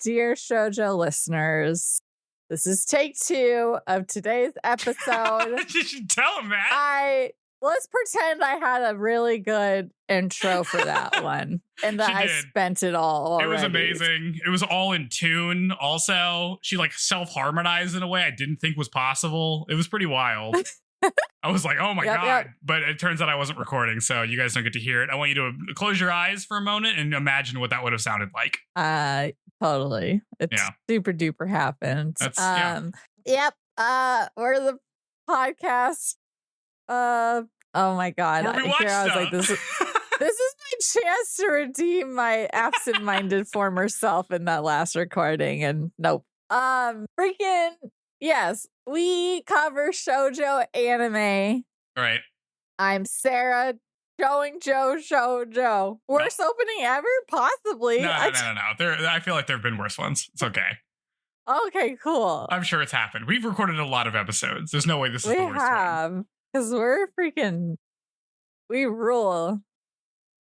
dear shoujo listeners. This is take 2 of today's episode. Did you tell him that? Let's pretend I had a really good intro for that one, and that I spent it all already. It was amazing. It was all in tune. Also, she like self-harmonized in a way I didn't think was possible. It was pretty wild. I was like, oh my God. Yep. But it turns out I wasn't recording, so you guys don't get to hear it. I want you to close your eyes for a moment and imagine what that would have sounded like. Totally. It's super duper happened. Yep. We're the podcast. Oh my God. I was like, this is my chance to redeem my absent-minded former self in that last recording, and nope. Yes, we cover shoujo anime. Right. I'm Sarah, showing Joe shoujo. Worst opening ever? Possibly. No. I feel like there have been worse ones. It's okay. Okay, cool. I'm sure it's happened. We've recorded a lot of episodes. There's no way this is the worst one. We have. Because we rule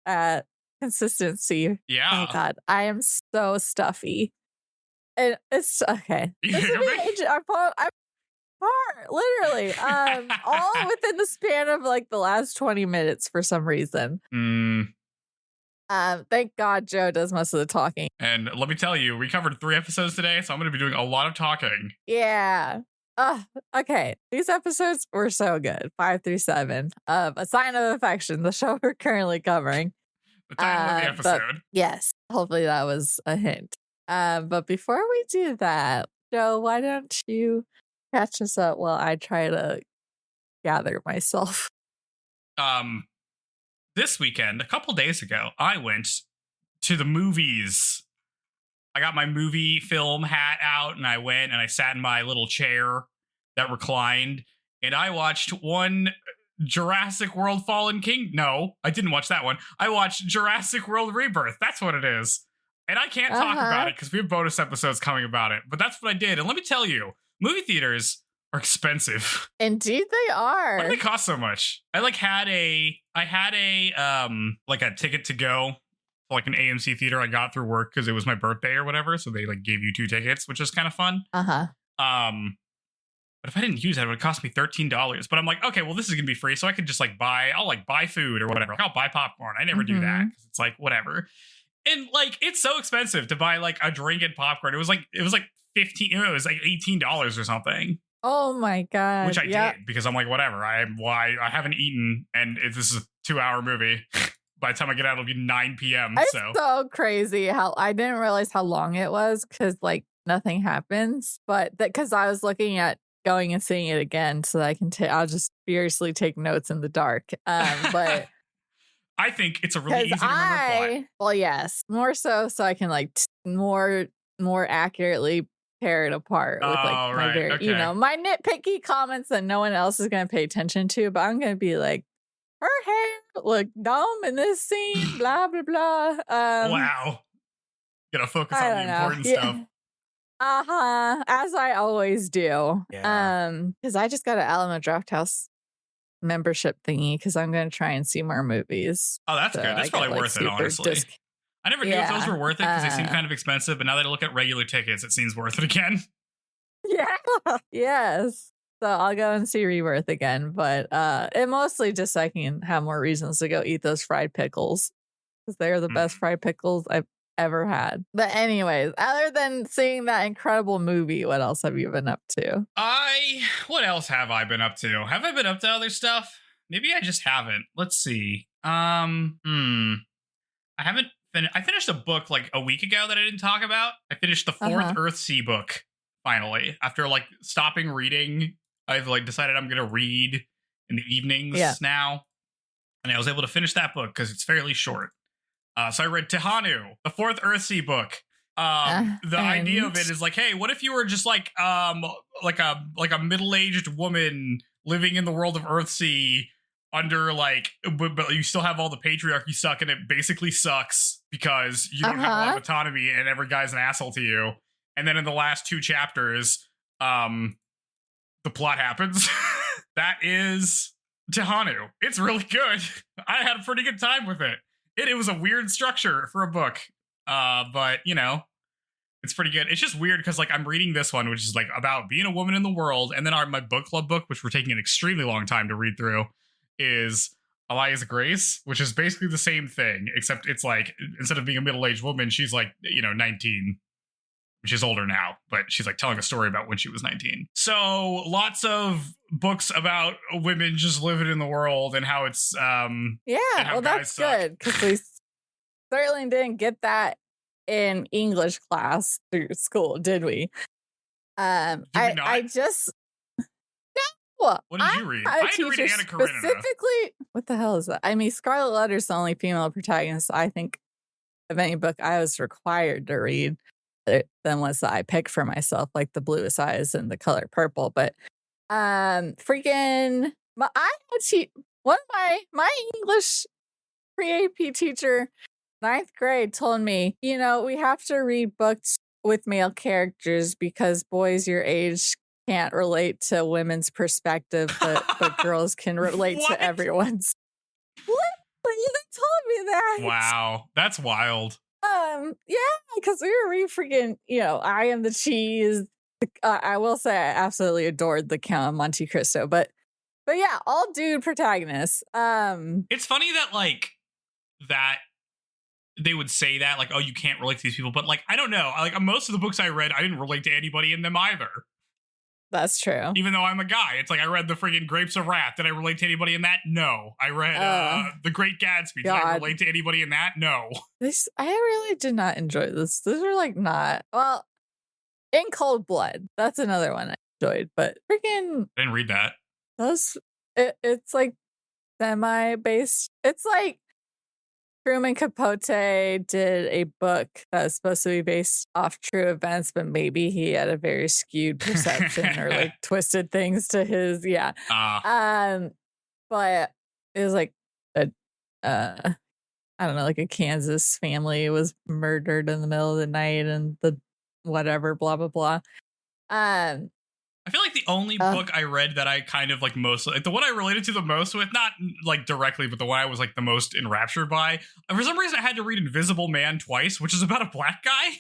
at consistency. Yeah. Oh God, I am so stuffy. And it's okay. I'm far, literally. All within the span of like the last 20 minutes for some reason. Thank God Joe does most of the talking. And let me tell you, we covered 3 episodes today, so I'm going to be doing a lot of talking. Yeah. Okay. These episodes were so good. 5 through 7. A Sign of Affection, the show we're currently covering. The title of the episode. Yes. Hopefully that was a hint. But before we do that, Joe, why don't you catch us up while I try to gather myself? This weekend, a couple days ago, I went to the movies. I got my movie film hat out, and I went and I sat in my little chair that reclined, and I watched one Jurassic World Fallen King. No, I didn't watch that one. I watched Jurassic World Rebirth. That's what it is. And I can't talk about it because we have bonus episodes coming about it. But that's what I did. And let me tell you, movie theaters are expensive. Indeed they are. Why do they cost so much? I had a ticket to go to like an AMC theater I got through work because it was my birthday or whatever. So they like gave you 2 tickets, which is kind of fun. But if I didn't use that, it would cost me $13. But I'm like, okay, well, this is gonna be free, so I could just I'll buy food or whatever. I'll buy popcorn. I never do that because it's like whatever. And like it's so expensive to buy like a drink and popcorn. It was like $18 or something. Oh my God. Which I did because I'm like, whatever. I haven't eaten, and this is a 2-hour movie. By the time I get out, it'll be 9 p.m. It's so crazy how I didn't realize how long it was because like nothing happens. But because I was looking at going and seeing it again so that I can I'll just furiously take notes in the dark. But I think it's a really easy to remember plot. Well, yes, more so I can like more accurately tear it apart with like my nitpicky comments that no one else is going to pay attention to. But I'm going to be like, her hair looked dumb in this scene, blah blah blah. Wow, gotta focus on the important stuff. As I always do. Yeah. Because I just got an Alamo Drafthouse membership thingy because I'm going to try and see more movies. Oh, that's good. That's probably worth it, honestly. I never knew if those were worth it because they seem kind of expensive, but now that I look at regular tickets, it seems worth it again. Yeah. Yes. So I'll go and see Rebirth again, but it mostly just so I can have more reasons to go eat those fried pickles because they're the best fried pickles I've ever had. But anyways, other than seeing that incredible movie, what else have you been up to? What else have I been up to? Have I been up to other stuff? Maybe I just haven't. Let's see. I haven't I finished a book like a week ago that I didn't talk about. I finished the 4th Earthsea book finally. After like stopping reading, I've like decided I'm going to read in the evenings now. And I was able to finish that book because it's fairly short. So I read Tehanu, the 4th Earthsea book. The idea of it is like, hey, what if you were just like a middle-aged woman living in the world of Earthsea under like, but you still have all the patriarchy suck, and it basically sucks because you don't have a lot of autonomy and every guy's an asshole to you. And then in the last 2 chapters, the plot happens. That is Tehanu. It's really good. I had a pretty good time with it. It was a weird structure for a book. But, you know, It's pretty good. It's just weird because like I'm reading this one, which is like about being a woman in the world, and then my book club book, which we're taking an extremely long time to read through, is Elias Grace, which is basically the same thing, except it's like instead of being a middle-aged woman, she's like 19. She's older now, but she's like telling a story about when she was 19. So lots of books about women just living in the world and how it's well, that's good because we certainly didn't get that in English class through school, did we? I just no. What did you read? I had to read Anna Karenina. Specifically, what the hell is that? I mean, Scarlet Letter's the only female protagonist I think of any book I was required to read than ones that I picked for myself, like The Bluest Eyes and The Color Purple. But freaking one of my English pre-AP teacher, 9th grade, told me, we have to read books with male characters because boys your age can't relate to women's perspective, but girls can relate to everyone's. What? You told me that. Wow, that's wild. Yeah, because we were reading freaking, I Am the Cheese. I will say I absolutely adored The Count of Monte Cristo, but yeah, all dude protagonists. It's funny that they would say that, like, oh, you can't relate to these people, but like, I don't know. Like most of the books I read, I didn't relate to anybody in them either. That's true. Even though I'm a guy, it's like I read the friggin' Grapes of Wrath. Did I relate to anybody in that? No. I read The Great Gatsby. Did I relate to anybody in that? No. I really did not enjoy this. These are like not In Cold Blood. That's another one I enjoyed, but freaking I didn't read that. It's like semi-based. It's like Truman Capote did a book that's supposed to be based off true events, but maybe he had a very skewed perception or like twisted things to his but it was like I don't know, like a Kansas family was murdered in the middle of the night and the whatever blah blah blah. I feel like the only book I read that I kind of like most, like the one I related to the most with, not like directly, but the one I was like the most enraptured by, for some reason I had to read Invisible Man twice, which is about a black guy.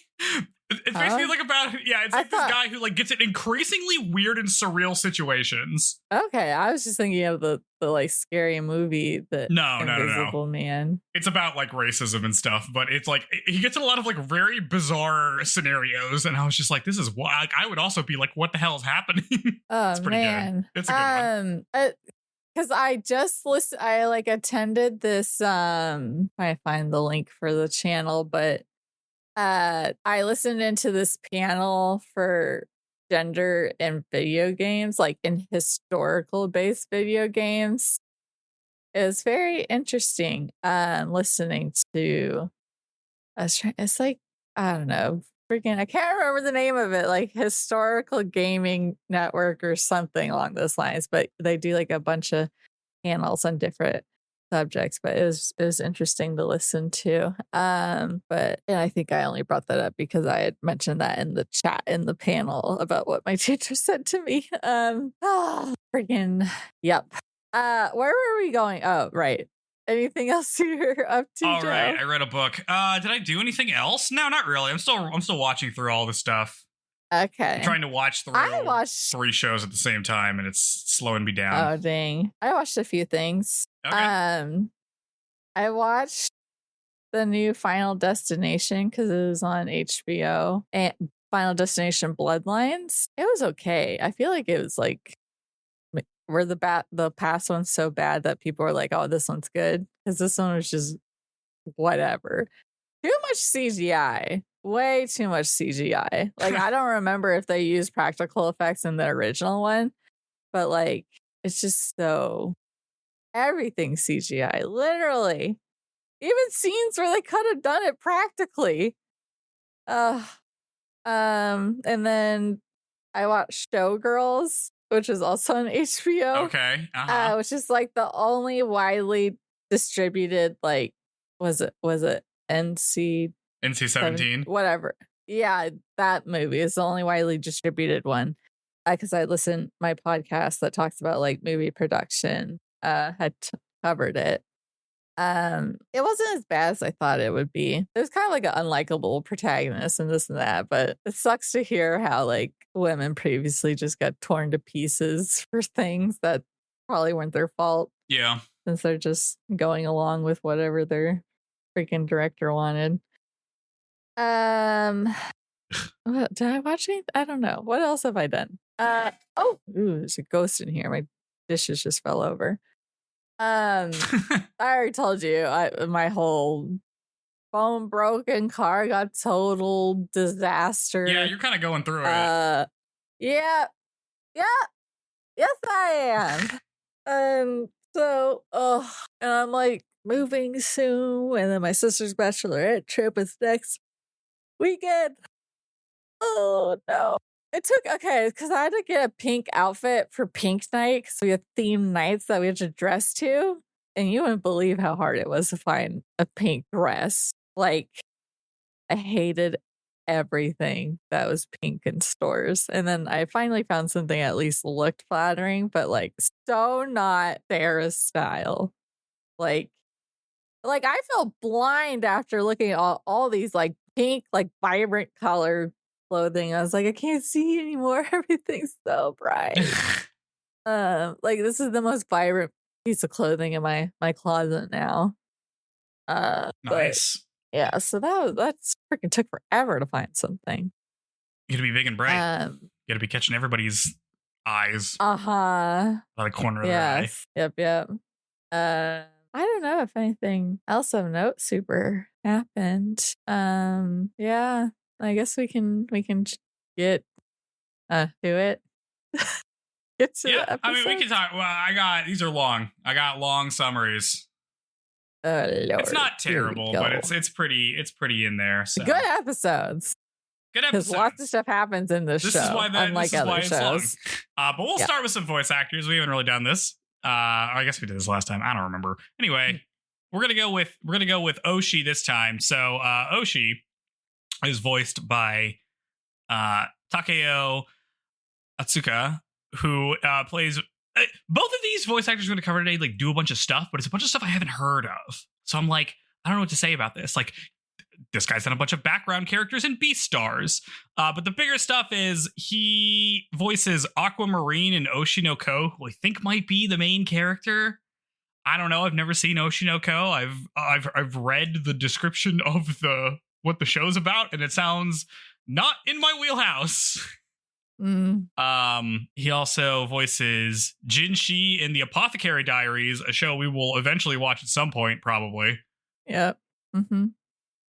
It's basically like about, it's like this guy who like gets in increasingly weird and surreal situations. Okay, I was just thinking of the like scary movie that Invisible Man. It's about like racism and stuff, but it's like he gets in a lot of like very bizarre scenarios, and I was just like, this is wild. I would also be like, what the hell is happening? Oh, it's pretty good. It's a good one. Because I just I like attended this. I find the link for the channel, but I listened into this panel for gender in video games, like in historical based video games. It was very interesting listening to it's like, I don't know, freaking I can't remember the name of it, like Historical Gaming Network or something along those lines, but they do like a bunch of panels on different subjects, but it was interesting to listen to. But I think I only brought that up because I had mentioned that in the chat in the panel about what my teacher said to me. Freaking yep. Where were we going? Oh, right. Anything else you're up to? All Joe? right, I read a book. Did I do anything else? No, not really. I'm still watching through all this stuff. Okay. I'm trying to watch through 3 shows at the same time, and it's slowing me down. Oh, dang. I watched a few things. Okay. I watched the new Final Destination because it was on HBO, and Final Destination Bloodlines. It was okay. I feel like it was like were the past one's so bad that people were like, oh, this one's good, because this one was just whatever. Too much CGI. Way too much CGI. Like, I don't remember if they used practical effects in the original one, but like, it's just so everything CGI, literally. Even scenes where they could have done it practically. And then I watched Showgirls, which is also on HBO. Okay. Which is like the only widely distributed, like, was it NC-17? Whatever. Yeah, that movie is the only widely distributed one. Because I listened, my podcast that talks about like movie production had covered it. It wasn't as bad as I thought it would be. It was kind of like an unlikable protagonist and this and that, but it sucks to hear how like women previously just got torn to pieces for things that probably weren't their fault. Yeah. Since they're just going along with whatever their freaking director wanted. What, did I watch anything? I don't know. What else have I done? There's a ghost in here. My dishes just fell over. I already told you, my whole phone broken, car got total disaster. Yeah, you're kind of going through it. Yeah, yes I am. And I'm like moving soon, and then my sister's bachelorette trip is next weekend. Oh no. Because I had to get a pink outfit for pink night because we had themed nights that we had to dress to. And you wouldn't believe how hard it was to find a pink dress. Like, I hated everything that was pink in stores. And then I finally found something that at least looked flattering, but like so not Sarah's style. Like I felt blind after looking at all these like pink, like vibrant color clothing. I was like, I can't see anymore. Everything's so bright. Like this is the most vibrant piece of clothing in my closet now. Nice. Yeah, so that's freaking took forever to find something. You gotta be big and bright. You gotta be catching everybody's eyes. By the corner of their eye. Yep. I don't know if anything else of note super happened. Yeah, I guess we can get to it. Get to the episode. I mean, we can talk. Well, these are long. I got long summaries. Oh, Lord. It's not terrible, but it's pretty in there. So. Good episodes. Because lots of stuff happens in this show, unlike other shows. But we'll start with some voice actors. We haven't really done this. I guess we did this last time. I don't remember. Anyway, we're gonna go with Oshi this time. So Oshi is voiced by Takeo Atsuka, who plays. Both of these voice actors we're going to cover today like do a bunch of stuff, but it's a bunch of stuff I haven't heard of. So I'm like, I don't know what to say about this. Like, this guy's done a bunch of background characters in Beastars. But the bigger stuff is he voices Aquamarine in Oshi no Ko, who I think might be the main character. I don't know. I've never seen Oshi no Ko. I've read the description of what the show's about, and it sounds not in my wheelhouse. He also voices Jinshi in the Apothecary Diaries, a show we will eventually watch at some point, probably. Yep. Mm-hmm.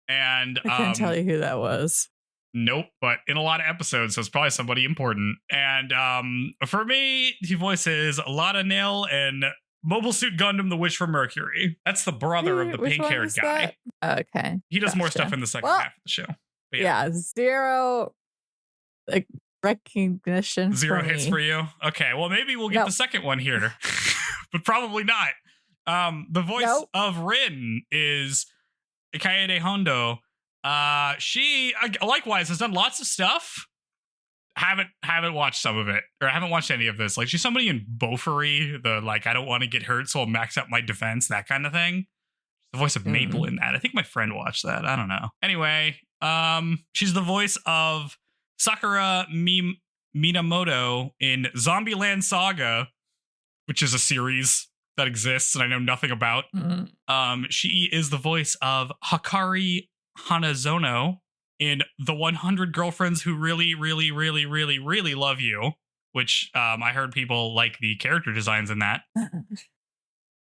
And I can't tell you who that was. Nope, but in a lot of episodes, so it's probably somebody important. And for me, he voices Lada Nil and Mobile Suit Gundam: The Witch from Mercury. That's the brother of the pink-haired guy. Okay. He does more stuff in the second half of the show. But yeah, zero recognition. Zero hits for you. Okay, well maybe we'll get the second one here, but probably not. The voice of Rin is Kaede Hondo. She likewise has done lots of stuff. Haven't watched some of it, or I haven't watched any of this. Like, she's somebody in Bofuri, the like I don't want to get hurt, so I'll max out my defense, that kind of thing. The voice of Maple in that. I think my friend watched that. I don't know. Anyway, she's the voice of Sakura Minamoto in Zombieland Saga, which is a series that exists and I know nothing about. She is the voice of Hakari Hanazono in The 100 Girlfriends Who Really, Really, Really, Really, Really Love You, which I heard people like the character designs in that.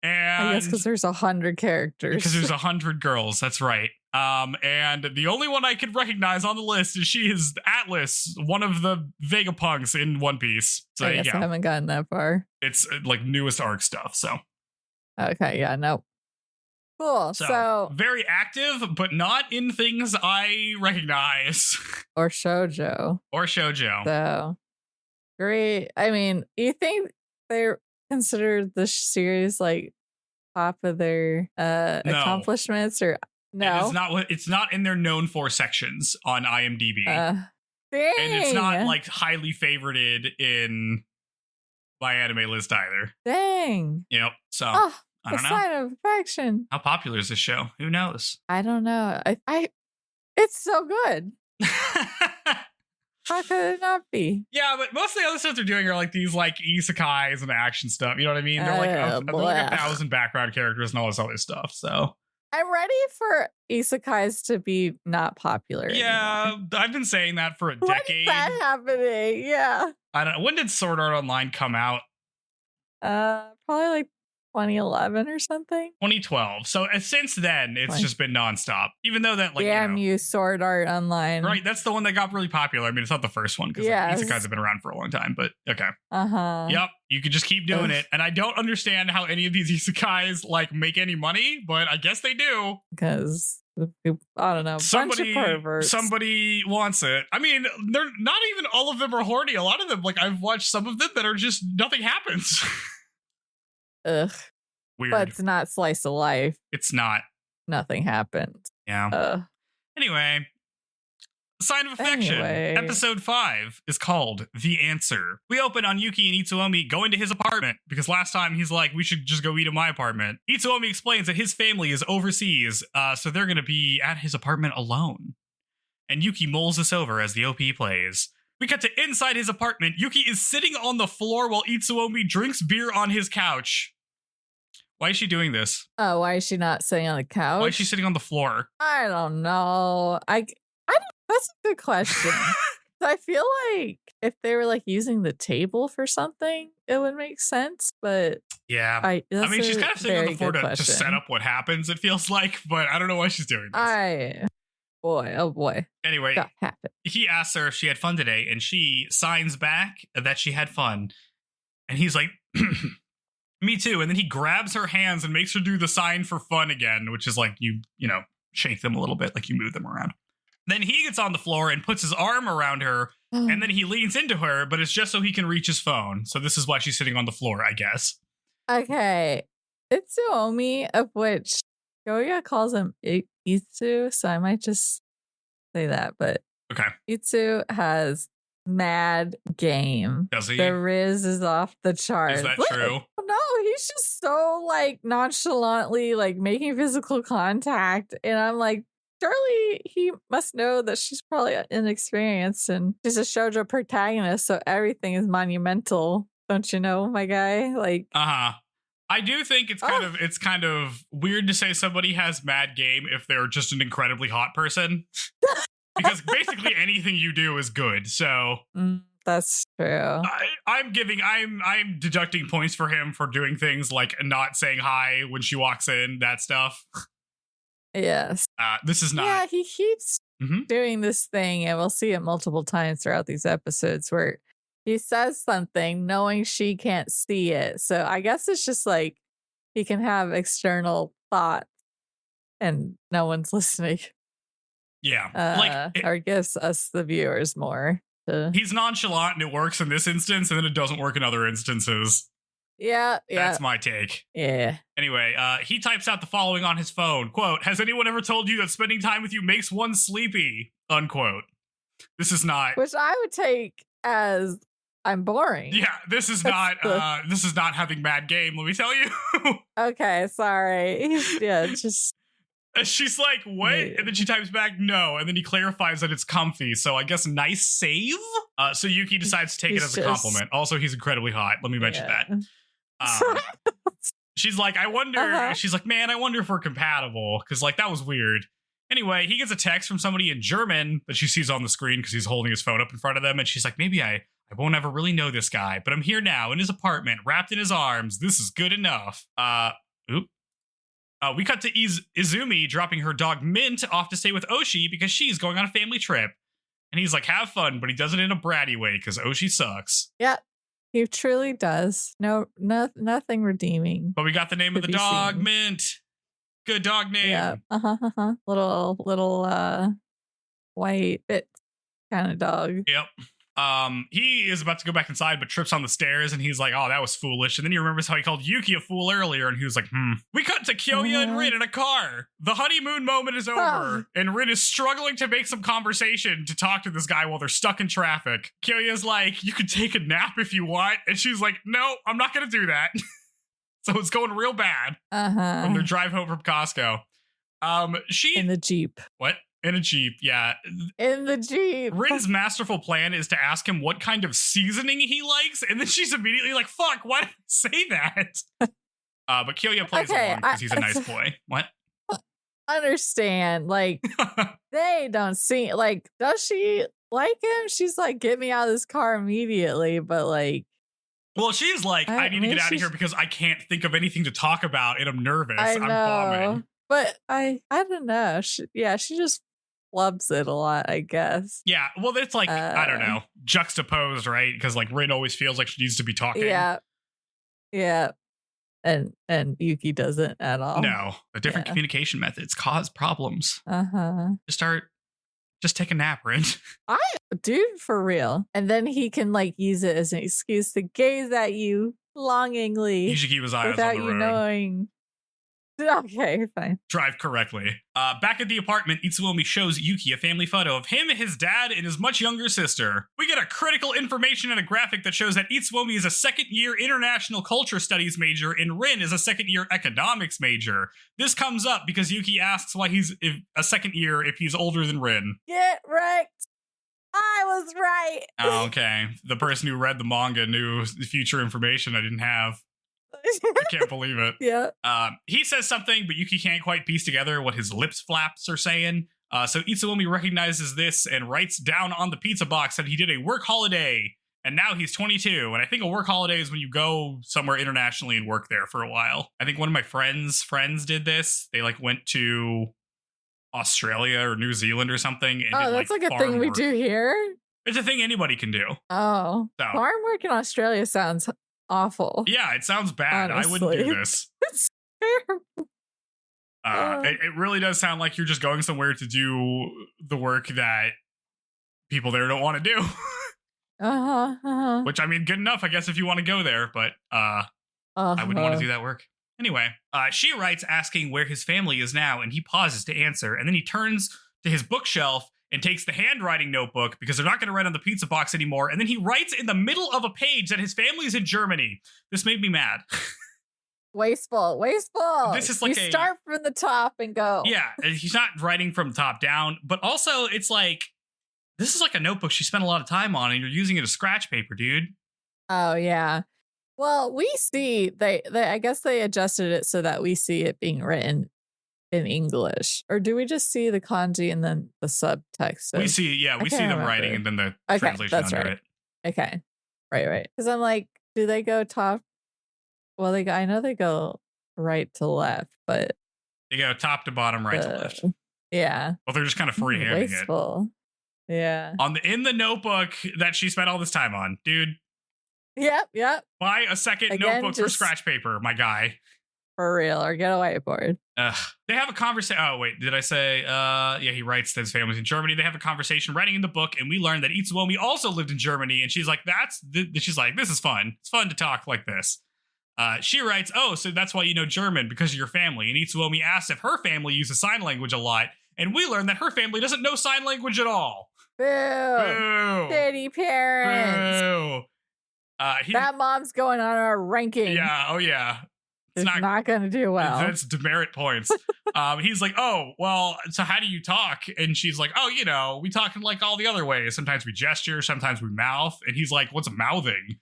And I guess because there's 100 characters. Because there's 100 girls, that's right. And the only one I could recognize on the list is she is Atlas, one of the Vegapunks in One Piece. So I guess I haven't gotten that far. It's like newest arc stuff, so. Okay, yeah, no. Cool, so very active, but not in things I recognize. Or shoujo. So, great. I mean, you think they're considered the series like top of their accomplishments, or no? It's not in their known for sections on IMDb. Dang. And it's not like highly favorited in my anime list either. Dang. Yep. So I don't know. sign of affection. How popular is this show? Who knows? I don't know. It's so good. How could it not be? Yeah, but most of the other stuff they're doing are like these like isekais and action stuff. You know what I mean? They're like 1,000 background characters and all this other stuff. So I'm ready for isekais to be not popular. Yeah, anymore. I've been saying that for a decade. When is that happening? Yeah. I don't know. When did Sword Art Online come out? Probably like 2011 or something. 2012. So since then, it's just been nonstop. Even though that, like, damn you, Sword Art Online. Right, that's the one that got really popular. I mean, it's not the first one because isekais have been around for a long time. But okay. Yep, you could just keep doing it. And I don't understand how any of these isekais like make any money, but I guess they do because I don't know. Bunch of perverts. Somebody wants it. I mean, they're not even all of them are horny. A lot of them, like I've watched some of them that are just nothing happens. Ugh. Weird. But it's not slice of life. It's not. Nothing happened. Yeah. Anyway, Sign of Affection. Episode 5 is called The Answer. We open on Yuki and Itsuomi going to his apartment because last time he's like, we should just go eat at my apartment. Itsuomi explains that his family is overseas, so they're going to be at his apartment alone. And Yuki mulls this over as the OP plays. We cut to inside his apartment. Yuki is sitting on the floor while Itsuomi drinks beer on his couch. Why is she doing this? Oh, why is she not sitting on the couch? Why is she sitting on the floor? I don't know. That's a good question. I feel like if they were like using the table for something, it would make sense. But yeah, I mean, she's kind of sitting on the floor to set up what happens. It feels like, but I don't know why she's doing this. Oh boy. Anyway, he asks her if she had fun today, and she signs back that she had fun. And he's like, me too. And then he grabs her hands and makes her do the sign for fun again, which is like you know, shake them a little bit, like you move them around. Then he gets on the floor and puts his arm around her, and then he leans into her, but it's just so he can reach his phone. So this is why she's sitting on the floor, I guess. Okay. Itsuomi, of which Goya calls him Itsu, so I might just say that, but okay. Itsu has mad game. Does he? The Riz is off the charts. Is that true? No, he's just so like nonchalantly like making physical contact, and I'm like, surely he must know that she's probably inexperienced and she's a shoujo protagonist, so everything is monumental. Don't you know, my guy? Like, I do think it's kind of weird to say somebody has mad game if they're just an incredibly hot person, because basically anything you do is good. So that's true. I'm deducting points for him for doing things like not saying hi when she walks in, that stuff. Yes. This is not. Yeah, he keeps doing this thing, and we'll see it multiple times throughout these episodes where he says something knowing she can't see it. So I guess it's just like he can have external thoughts and no one's listening. Yeah. Or gives us, the viewers, more. He's nonchalant and it works in this instance, and then it doesn't work in other instances. Yeah. That's my take. Yeah. Anyway, he types out the following on his phone. Quote, has anyone ever told you that spending time with you makes one sleepy? Unquote. This is not. Which I would take as I'm boring. Yeah, this is not having mad game, let me tell you. Okay, sorry. Yeah, just. She's like, what? And then she types back, no. And then he clarifies that it's comfy. So I guess nice save. So Yuki decides to take it as a compliment. Also, he's incredibly hot. Let me mention that. She's like, I wonder. She's like, man, I wonder if we're compatible. Because like, that was weird. Anyway, he gets a text from somebody in German that she sees on the screen because he's holding his phone up in front of them. And she's like, maybe I won't ever really know this guy. But I'm here now in his apartment, wrapped in his arms. This is good enough. We cut to Izumi dropping her dog Mint off to stay with Oshi because she's going on a family trip. And he's like, have fun, but he does it in a bratty way because Oshi sucks. Yeah, he truly does. Nothing redeeming. But we got the name of the dog, Mint. Good dog name. Yeah. Little white bit kind of dog. Yep. He is about to go back inside, but trips on the stairs, and he's like, oh, that was foolish. And then he remembers how he called Yuki a fool earlier, and he was like, We cut to Kyoya and Rin in a car. The honeymoon moment is over, and Rin is struggling to make some conversation to talk to this guy while they're stuck in traffic. Kyoya's like, you can take a nap if you want. And she's like, no, I'm not going to do that. So it's going real bad on their drive home from Costco. In the Jeep. What? In a Jeep, yeah. In the Jeep. Rin's masterful plan is to ask him what kind of seasoning he likes, and then she's immediately like, fuck, why did I say that? But Kyoya plays along because he's a nice boy. What? Understand, like, they don't see, like, does she like him? She's like, get me out of this car immediately, but like, well, she's like, I need to get out of here because I can't think of anything to talk about and I'm nervous. I'm bombing. But I don't know. She just flubs it a lot, I guess. Yeah, well, it's like, I don't know, juxtaposed, right? Because like Rin always feels like she needs to be talking. Yeah. And Yuki doesn't at all. No, the different communication methods cause problems. Just take a nap, Rin. Dude, for real. And then he can like use it as an excuse to gaze at you longingly. He should keep his eyes without on the you road. Knowing. Okay, fine. Drive correctly. Back at the apartment, Itsuomi shows Yuki a family photo of him, his dad, and his much younger sister. We get a critical information and a graphic that shows that Itsuomi is a second-year international culture studies major and Rin is a second-year economics major. This comes up because Yuki asks why he's a second year if he's older than Rin. Get wrecked. I was right. Oh, okay. The person who read the manga knew future information I didn't have. I can't believe it. Yeah. He says something, but Yuki can't quite piece together what his lips flaps are saying. So Itsuomi recognizes this and writes down on the pizza box that he did a work holiday, and now he's 22. And I think a work holiday is when you go somewhere internationally and work there for a while. I think one of my friends did this. They like went to Australia or New Zealand or something. And that's like a thing we do here. It's a thing anybody can do. Oh, so. Farm work in Australia sounds awful. Yeah, it sounds bad. Honestly. I wouldn't do this. It's terrible. It really does sound like you're just going somewhere to do the work that people there don't want to do. Which, I mean, good enough, I guess, if you want to go there, but I wouldn't want to do that work. Anyway, she writes asking where his family is now, and he pauses to answer, and then he turns to his bookshelf and takes the handwriting notebook because they're not going to write on the pizza box anymore. And then he writes in the middle of a page that his family's in Germany. This made me mad. Wasteful. This is like you start from the top and go. Yeah, he's not writing from the top down, but also it's like, this is like a notebook she spent a lot of time on and you're using it as scratch paper, dude. Oh, yeah. Well, we see, I guess they adjusted it so that we see it being written in English, or do we just see the kanji and then the subtext? We see them writing and then the translation under it. Okay, right. Because I'm like, do they go top? Well, I know they go right to left, but they go top to bottom, right to left. Yeah. Well, they're just kind of freehanding it. Yeah. In the notebook that she spent all this time on, dude. Yep. Buy a second notebook for scratch paper, my guy. For real, or get a whiteboard. They have a conversation. Oh, wait, did I say? He writes that his family's in Germany. They have a conversation writing in the book, and we learn that Itsuomi also lived in Germany. And she's like, she's like, this is fun. It's fun to talk like this. She writes, oh, so that's why you know German, because of your family. And Itsuomi asks if her family uses sign language a lot. And we learn that her family doesn't know sign language at all. Boo. Shitty parents. Boo. That mom's going on our ranking. Yeah, oh yeah. It's not going to do well. That's demerit points. He's like, oh, well, so how do you talk? And she's like, oh, we talk in like all the other ways. Sometimes we gesture, sometimes we mouth. And he's like, what's mouthing?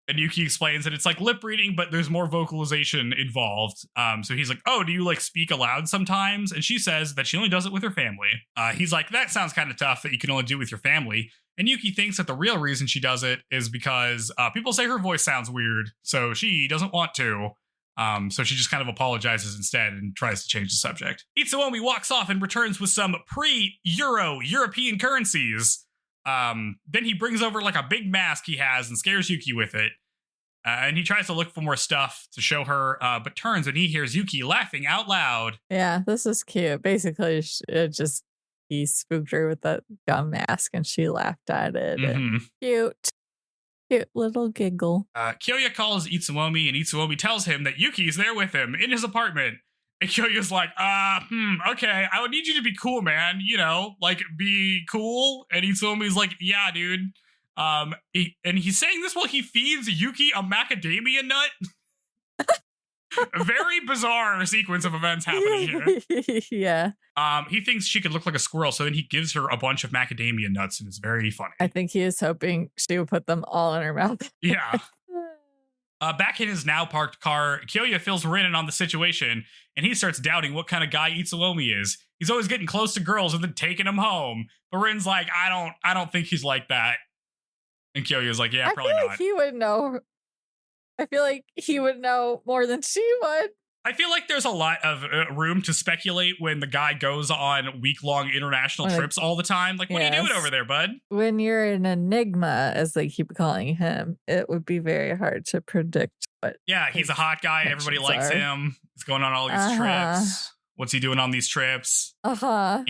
And Yuki explains that it's like lip reading, but there's more vocalization involved. So he's like, oh, do you like speak aloud sometimes? And she says that she only does it with her family. He's like, that sounds kind of tough that you can only do it with your family. And Yuki thinks that the real reason she does it is because people say her voice sounds weird. So she doesn't want to. So she just kind of apologizes instead and tries to change the subject. Itsuomi walks off and returns with some European currencies. Then he brings over like a big mask he has and scares Yuki with it. And he tries to look for more stuff to show her, but turns when he hears Yuki laughing out loud. Yeah, this is cute. Basically, he spooked her with that gum mask and she laughed at it. Mm-hmm. Cute little giggle. Kyoya calls Itsuomi and Itsuomi tells him that Yuki's there with him in his apartment. And Kyoya's like, okay, I would need you to be cool, man. Like be cool. And Itsuomi's like, yeah, dude. And he's saying this while he feeds Yuki a macadamia nut. A very bizarre sequence of events happening here. Yeah. He thinks she could look like a squirrel, so then he gives her a bunch of macadamia nuts, and it's very funny. I think he is hoping she would put them all in her mouth. Yeah. Back in his now parked car, Kyoya fills Rin in on the situation, and he starts doubting what kind of guy Itsuomi is. He's always getting close to girls and then taking them home. But Rin's like, I don't think he's like that. And Kyoya's like, yeah, probably not. He would know. I feel like he would know more than she would. I feel like there's a lot of room to speculate when the guy goes on week-long international trips all the time. Like, what are you doing over there, bud? When you're an enigma, as they keep calling him, it would be very hard to predict. But yeah, he's a hot guy. Everybody likes him. He's going on all these trips. What's he doing on these trips? You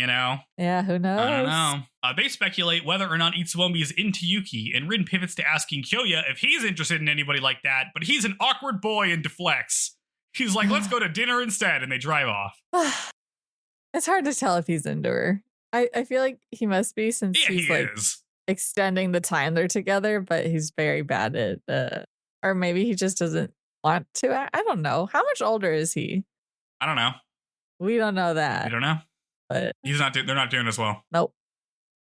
know? Yeah, who knows? I don't know. They speculate whether or not Itsuomi is into Yuki, and Rin pivots to asking Kyoya if he's interested in anybody like that, but he's an awkward boy and deflects. He's like, let's go to dinner instead, and they drive off. It's hard to tell if he's into her. I feel like he must be, since he's like extending the time they're together, but he's very bad at, or maybe he just doesn't want to. I don't know. How much older is he? I don't know. We don't know that. We don't know. But he's not. They're not doing as well. Nope.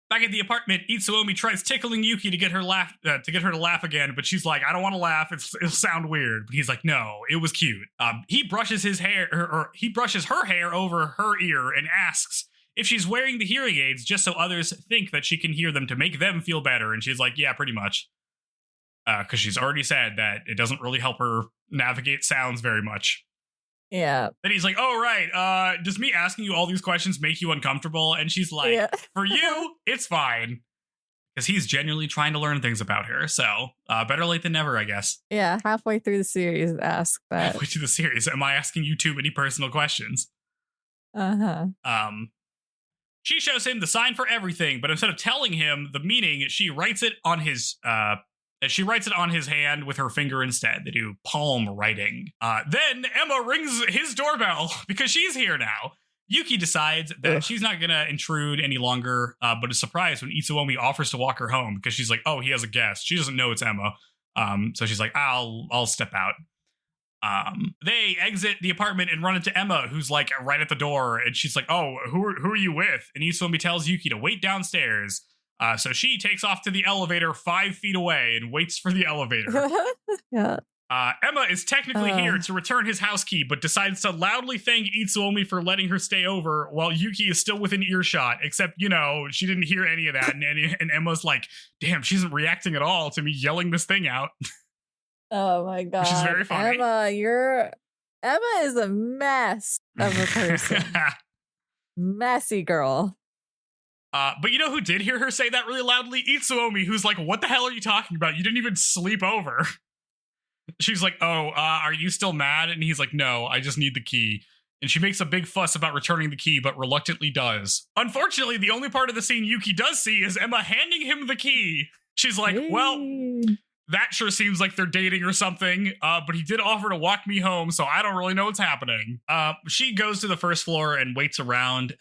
Back at the apartment, Itsuomi tries tickling Yuki to get her to laugh again, but she's like, "I don't want to laugh. It'll sound weird." But he's like, "No, it was cute." He brushes his hair, or he brushes her hair over her ear, and asks if she's wearing the hearing aids just so others think that she can hear them to make them feel better. And she's like, "Yeah, pretty much," because she's already said that it doesn't really help her navigate sounds very much. Yeah. Then he's like, "Oh, right. Does me asking you all these questions make you uncomfortable?" And she's like, "For you, it's fine." Because he's genuinely trying to learn things about her. So better late than never, I guess. Yeah. Halfway through the series, ask that. Halfway through the series. Am I asking you too many personal questions? She shows him the sign for everything, but instead of telling him the meaning, she writes it on his hand with her finger instead. They do palm writing. Then Emma rings his doorbell because she's here now. Yuki decides that she's not going to intrude any longer, but is surprised when Itsuomi offers to walk her home because she's like, oh, he has a guest. She doesn't know it's Emma. So she's like, I'll step out. They exit the apartment and run into Emma, who's like right at the door. And she's like, oh, who are you with? And Itsuomi tells Yuki to wait downstairs. So she takes off to the elevator 5 feet away and waits for the elevator. Yeah. Emma is technically here to return his house key, but decides to loudly thank Itsuomi for letting her stay over while Yuki is still within earshot, except, she didn't hear any of that. And Emma's like, damn, she isn't reacting at all to me yelling this thing out. Oh my God. Which is very funny. Emma is a mess of a person. Messy girl. But you know who did hear her say that really loudly? Itsuomi, who's like, what the hell are you talking about? You didn't even sleep over. She's like, oh, are you still mad? And he's like, no, I just need the key. And she makes a big fuss about returning the key, but reluctantly does. Unfortunately, the only part of the scene Yuki does see is Emma handing him the key. She's like, well, that sure seems like they're dating or something, but he did offer to walk me home, so I don't really know what's happening. She goes to the first floor and waits around,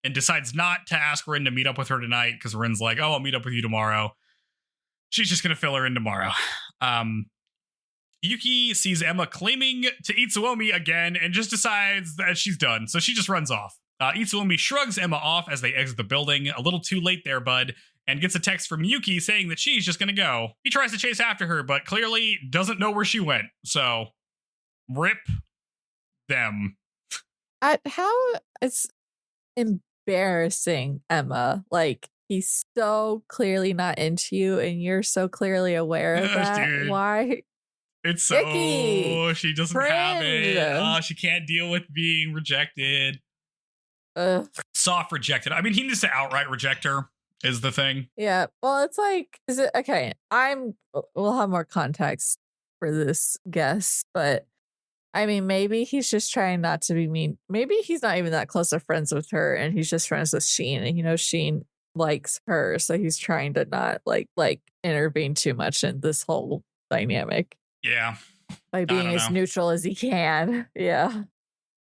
and decides not to ask Rin to meet up with her tonight, because Rin's like, oh, I'll meet up with you tomorrow. She's just going to fill her in tomorrow. Yuki sees Emma claiming to Itsuomi again and just decides that she's done, so she just runs off. Itsuomi shrugs Emma off as they exit the building, a little too late there, bud, and gets a text from Yuki saying that she's just going to go. He tries to chase after her, but clearly doesn't know where she went, so rip them. How it's embarrassing, Emma. Like, he's so clearly not into you, and you're so clearly aware of that. Dude. Why? It's so icky. She doesn't have it. She can't deal with being rejected. Soft rejected. I mean, he needs to outright reject her, is the thing. Yeah. Well, it's like, is it okay? We'll have more context for this guess, but I mean, maybe he's just trying not to be mean. Maybe he's not even that close of friends with her, and he's just friends with Sheen, and Sheen likes her, so he's trying to not like intervene too much in this whole dynamic. Yeah. By being as neutral as he can. Yeah.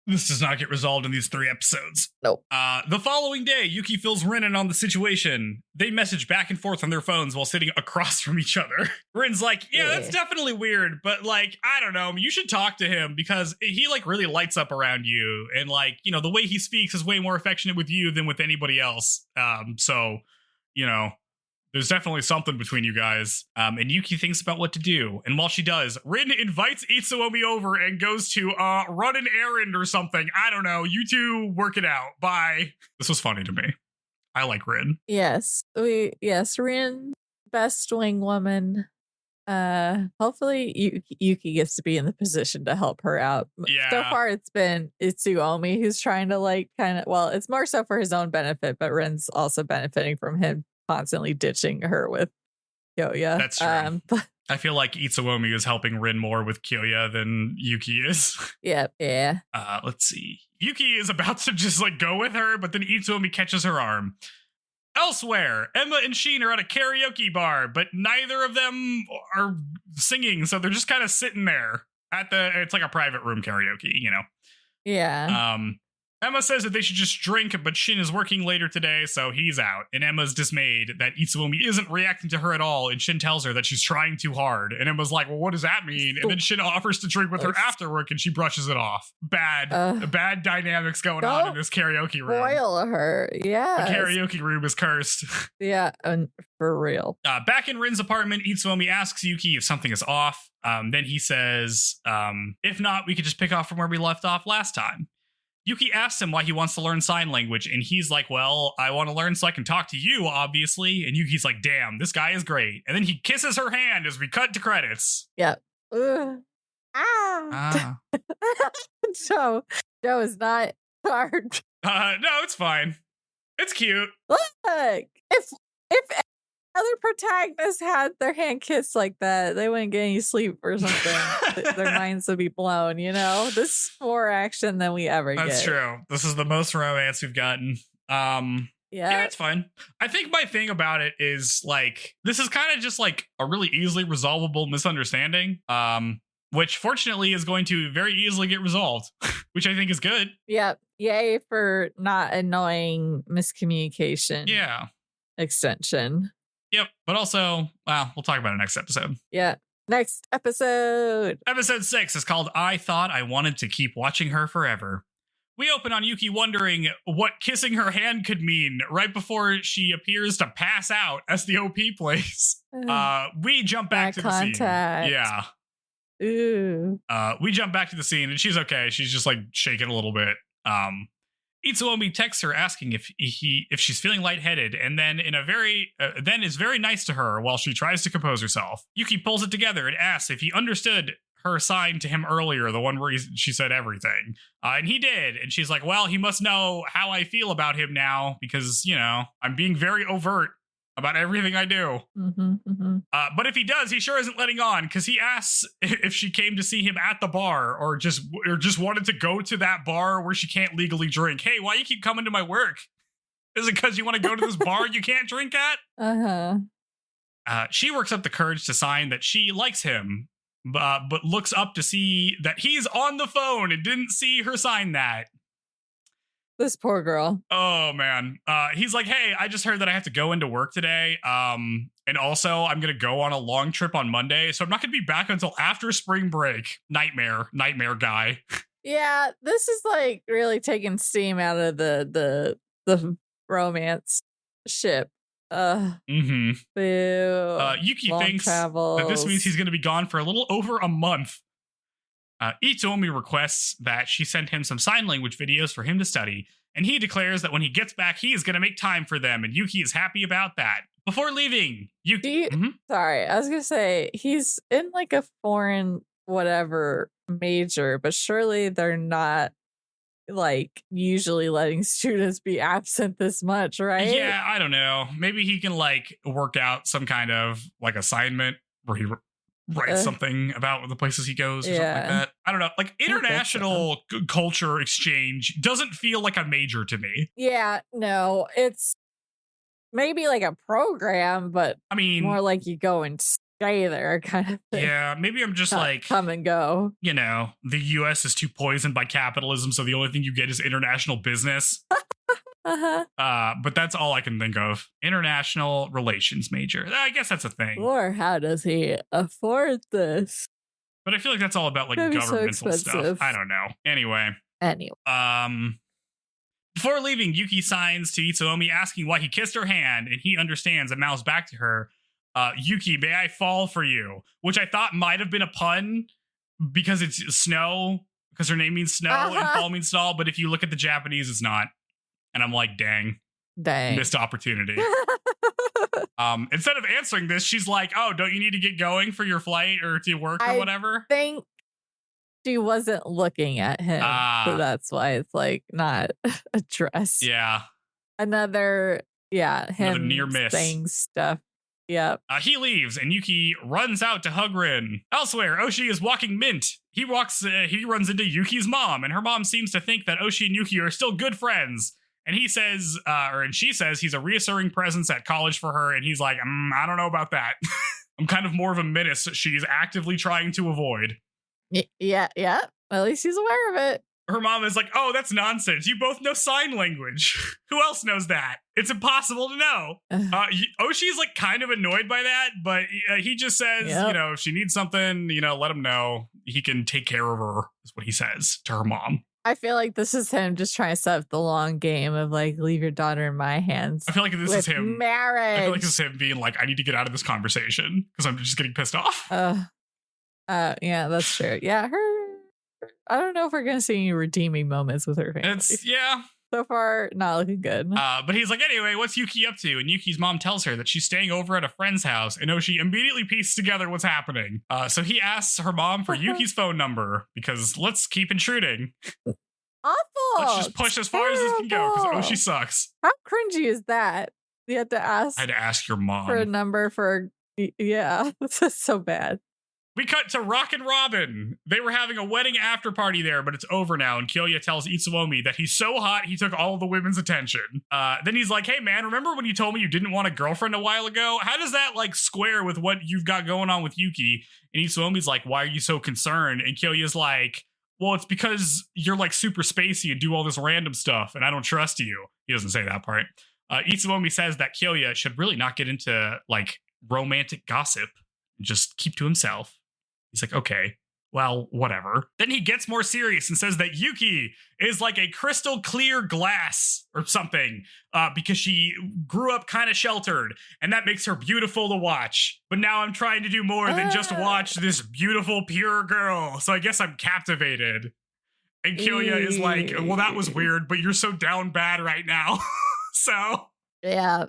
This does not get resolved in these 3 episodes. Nope. The following day, Yuki fills Rin in on the situation. They message back and forth on their phones while sitting across from each other. Rin's like, yeah, that's definitely weird, but like, I don't know, you should talk to him because he like really lights up around you. And like, you know, the way he speaks is way more affectionate with you than with anybody else. So, you know, there's definitely something between you guys. And Yuki thinks about what to do. And while she does, Rin invites Itsuomi over and goes to run an errand or something. I don't know. You two work it out. Bye. This was funny to me. I like Rin. Yes. Rin, best wing woman. Hopefully Yuki gets to be in the position to help her out. Yeah. So far it's been Itsuomi who's trying to like it's more so for his own benefit, but Rin's also benefiting from him constantly ditching her with Kyoya. That's true. I feel like Itsuomi is helping Rin more with Kyoya than Yuki is. Yeah. Let's see. Yuki is about to just like go with her, but then Itsuomi catches her arm. Elsewhere, Emma and Sheen are at a karaoke bar, but neither of them are singing, so they're just kind of sitting there it's like a private room karaoke, you know? Yeah. Emma says that they should just drink, but Shin is working later today, so he's out. And Emma's dismayed that Itsuomi isn't reacting to her at all, and Shin tells her that she's trying too hard. And Emma's like, well, what does that mean? And then Shin offers to drink with her after work, and she brushes it off. Bad dynamics going on in this karaoke room. Spoil her. Yeah. The karaoke room is cursed. Yeah, for real. Back in Rin's apartment, Itsuomi asks Yuki if something is off. Then he says, if not, we could just pick off from where we left off last time. Yuki asks him why he wants to learn sign language, and he's like, well, I want to learn so I can talk to you, obviously. And Yuki's like, damn, this guy is great. And then he kisses her hand as we cut to credits. Yep. Joe is not hard. No, it's fine. It's cute. Look, if other protagonists had their hand kissed like that, they wouldn't get any sleep or something. Their minds would be blown, you know? This is more action than we ever get. That's true. This is the most romance we've gotten. Yeah, it's fine. I think my thing about it is like, this is kind of just like a really easily resolvable misunderstanding, which fortunately is going to very easily get resolved, which I think is good. Yep. Yay for not annoying miscommunication. Yeah. Extension. Yep. But also, we'll talk about it next episode. Yeah. Next episode. Episode 6 is called I Thought I Wanted to Keep Watching Her Forever. We open on Yuki wondering what kissing her hand could mean right before she appears to pass out as the OP plays. We jump back to the scene. Yeah. Ooh. We jump back to the scene and she's okay. She's just like shaking a little bit. Itsuomi texts her asking if she's feeling lightheaded, and then then is very nice to her while she tries to compose herself. Yuki pulls it together and asks if he understood her sign to him earlier, the one where she said everything, and he did. And she's like, "Well, he must know how I feel about him now because I'm being very overt about everything I do." But if he does, he sure isn't letting on because he asks if she came to see him at the bar or just wanted to go to that bar where she can't legally drink. Hey, why you keep coming to my work? Is it because you want to go to this bar you can't drink at? She works up the courage to sign that she likes him, but looks up to see that he's on the phone and didn't see her sign that. This poor girl. Oh, man. He's like, hey, I just heard that I have to go into work today. And also, I'm going to go on a long trip on Monday. So I'm not going to be back until after spring break. Nightmare guy. Yeah, this is like really taking steam out of the romance ship. Yuki Long thinks travels. that this means he's going to be gone for a little over a month. Itsuomi requests that she send him some sign language videos for him to study, and he declares that when he gets back, he is going to make time for them, and Yuki is happy about that. Before leaving, Yuki... Sorry, I was going to say, he's in like a foreign whatever major, but surely they're not like usually letting students be absent this much, right? Yeah, I don't know. Maybe he can like work out some kind of like assignment where he writes something about the places he goes or something like that. I don't know. Like international culture exchange doesn't feel like a major to me. Yeah, no, it's maybe like a program, but I mean, more like you go and stay there kind of thing. Yeah, maybe I'm just Not like, come and go. you know, the US is too poisoned by capitalism, so the only thing you get is international business. But that's all I can think of. International relations major. I guess that's a thing. Or how does he afford this? But I feel like that's all about like governmental stuff. I don't know. Anyway. Before leaving, Yuki signs to Itsuomi asking why he kissed her hand, and he understands and mouths back to her, Yuki, may I fall for you? Which I thought might have been a pun because it's snow, because her name means snow and fall means stall. But if you look at the Japanese, it's not. And I'm like, dang. Missed opportunity. Instead of answering this, she's like, oh, don't you need to get going for your flight or to work or whatever? I think she wasn't looking at him. So that's why it's like not addressed. Yeah. Another near miss. Saying stuff. Yep. He leaves and Yuki runs out to hug Rin. Elsewhere, Oshi is walking mint. He runs into Yuki's mom, and her mom seems to think that Oshi and Yuki are still good friends. And he says, and she says he's a reassuring presence at college for her. And he's like, I don't know about that. I'm kind of more of a menace she's actively trying to avoid. Yeah. At least he's aware of it. Her mom is like, oh, that's nonsense. You both know sign language. Who else knows that? It's impossible to know. Oshi's like kind of annoyed by that, but he just says, if she needs something, let him know. He can take care of her, is what he says to her mom. I feel like this is him just trying to set up the long game of like, leave your daughter in my hands. I feel like this is him. Marriage. I feel like this is him being like, I need to get out of this conversation because I'm just getting pissed off. Yeah, that's true. Yeah, I don't know if we're going to see any redeeming moments with her family. So far, not looking good. But he's like, anyway, what's Yuki up to? And Yuki's mom tells her that she's staying over at a friend's house, and Oshi immediately pieces together what's happening. So he asks her mom for Yuki's phone number, because let's keep intruding. Awful. Let's just push as far as this can go, because Oshi sucks. How cringy is that? You had to ask. I had to ask your mom. For a number for, yeah, this is so bad. We cut to Rock and Robin. They were having a wedding after party there, but it's over now. And Kyoya tells Itsuomi that he's so hot, he took all of the women's attention. Then he's like, hey, man, remember when you told me you didn't want a girlfriend a while ago? How does that like square with what you've got going on with Yuki? And Itsuomi's like, why are you so concerned? And Kyoya's like, well, it's because you're like super spacey and do all this random stuff, and I don't trust you. He doesn't say that part. Itsuomi says that Kyoya should really not get into like romantic gossip. Just keep to himself. He's like, okay, well, whatever. Then he gets more serious and says that Yuki is like a crystal clear glass or something because she grew up kind of sheltered, and that makes her beautiful to watch. But now I'm trying to do more than just watch this beautiful, pure girl. So I guess I'm captivated. And Kyoya is like, well, that was weird, but you're so down bad right now. So yeah.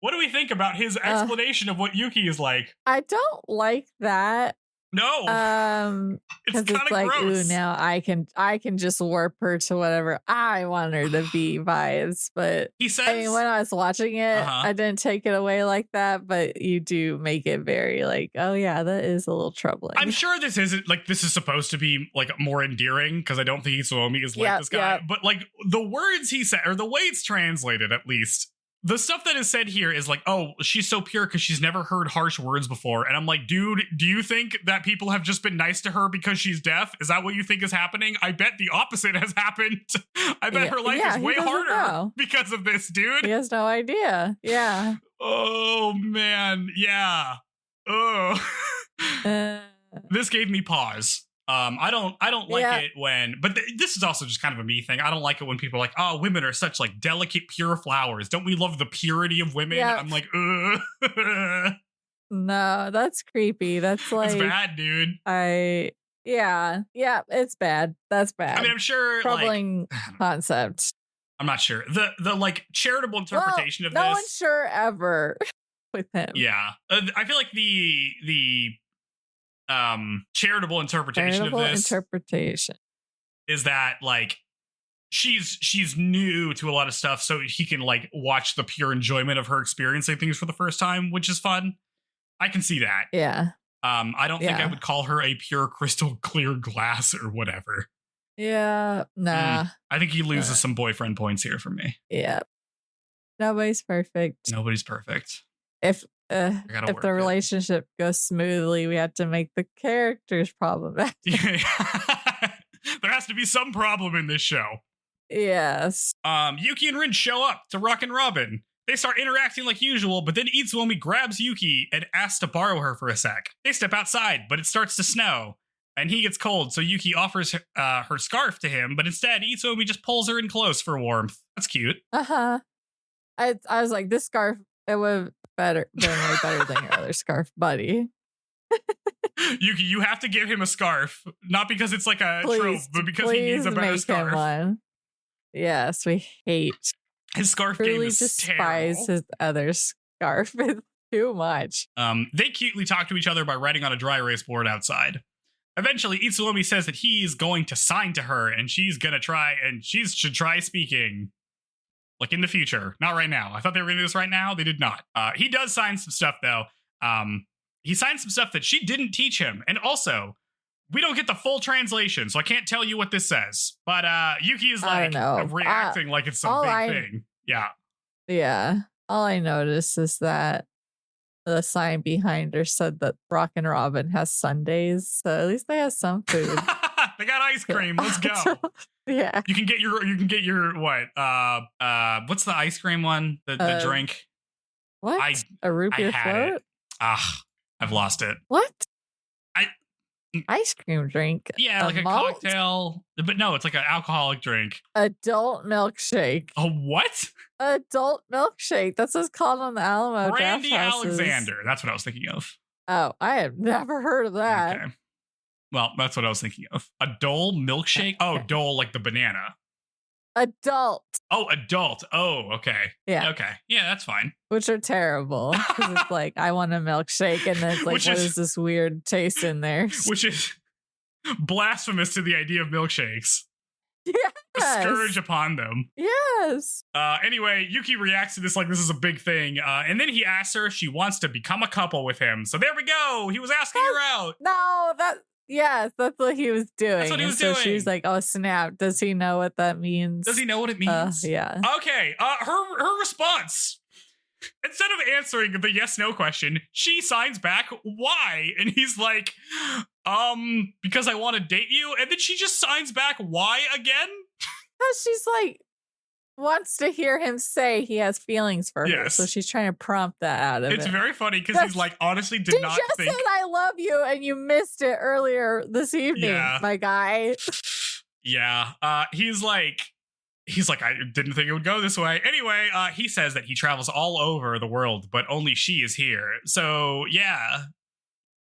What do we think about his explanation of what Yuki is like? I don't like that. No. Because it's like, gross. Ooh, now I can just warp her to whatever I want her to be vibes. But he says, I mean, when I was watching it, I didn't take it away like that. But you do make it very like, oh yeah, that is a little troubling. I'm sure this isn't like, this is supposed to be like more endearing, because I don't think Itsuomi is like this guy. But like the words he said, or the way it's translated at least, the stuff that is said here is like, oh, she's so pure because she's never heard harsh words before. And I'm like, dude, do you think that people have just been nice to her because she's deaf? Is that what you think is happening? I bet the opposite has happened. I bet her life is way harder because of this, dude. He has no idea. Yeah. Oh, man. Yeah. Oh. This gave me pause. I don't like it when, but this is also just kind of a me thing. I don't like it when people are like, oh, women are such like delicate, pure flowers. Don't we love the purity of women? Yep. I'm like, no, that's creepy. That's like, it's bad, dude. It's bad. That's bad. I mean, I'm sure troubling concept. I'm not sure. The like charitable interpretation of this. No one's sure ever with him. Yeah. I feel like the charitable interpretation of this is that like she's new to a lot of stuff, so he can like watch the pure enjoyment of her experiencing things for the first time, which is fun. I can see that. Yeah. I don't think I would call her a pure crystal clear glass or whatever. Yeah. Nah. I think he loses some boyfriend points here for me. Yeah. Nobody's perfect. Nobody's perfect. If gotta if work the it. relationship goes smoothly, we have to make the characters problematic. There has to be some problem in this show. Yes. Yuki and Rin show up to Rock and Robin. They start interacting like usual, but then Itsuomi grabs Yuki and asks to borrow her for a sec. They step outside, but it starts to snow, and he gets cold, so Yuki offers her scarf to him, but instead, Itsuomi just pulls her in close for warmth. That's cute. Uh-huh. I was like, this scarf, it would been way better than your other scarf, buddy. Yuki, you have to give him a scarf, not because it's like a trope, but because he needs a better scarf. One. Yes, we hate. His scarf game is despise terrible. His other scarf. It's too much. They cutely talk to each other by writing on a dry erase board outside. Eventually, Itsuomi says that he's going to sign to her, and she's gonna try, and she should try speaking. Like in the future, not right now. I thought they were gonna do this right now. They did not. He does sign some stuff though. He signed some stuff that she didn't teach him, and also we don't get the full translation, so I can't tell you what this says. But Yuki is like reacting like it's some big thing. Yeah. All I noticed is that the sign behind her said that Rock and Robin has Sundays, so at least they have some food. They got ice cream. Let's go. Yeah. You can get your what? What's the ice cream one? The drink. What? A root beer float? I've lost it. What? Ice cream drink. Yeah, like a cocktail. But no, it's like an alcoholic drink. Adult milkshake. A what? Adult milkshake. That's what it's called on the Alamo Brandy Draft Houses. Alexander. That's what I was thinking of. Oh, I have never heard of that. Okay. Well, that's what I was thinking of. A Dole milkshake? Oh, Dole, like the banana. Adult. Oh, adult. Oh, okay. Yeah. Okay. Yeah, that's fine. Which are terrible. Because it's like, I want a milkshake. And then it's like, what is this weird taste in there? Which is blasphemous to the idea of milkshakes. Yes. A scourge upon them. Yes. Anyway, Yuki reacts to this like this is a big thing. And then he asks her if she wants to become a couple with him. So there we go. He was asking her out. No, yes, that's what he was doing. That's what he was doing. So she's like, oh, snap. Does he know what that means? Does he know what it means? Yeah. Okay. Her response. Instead of answering the yes/no question, she signs back, why? And he's like, because I want to date you. And then she just signs back, why again? Because she's like, wants to hear him say he has feelings for her. So she's trying to prompt that out of it. It's very funny because he's like, honestly, did not think. You just said I love you and you missed it earlier this evening, my guy. Yeah. He's like, I didn't think it would go this way. Anyway, he says that he travels all over the world, but only she is here. So, yeah.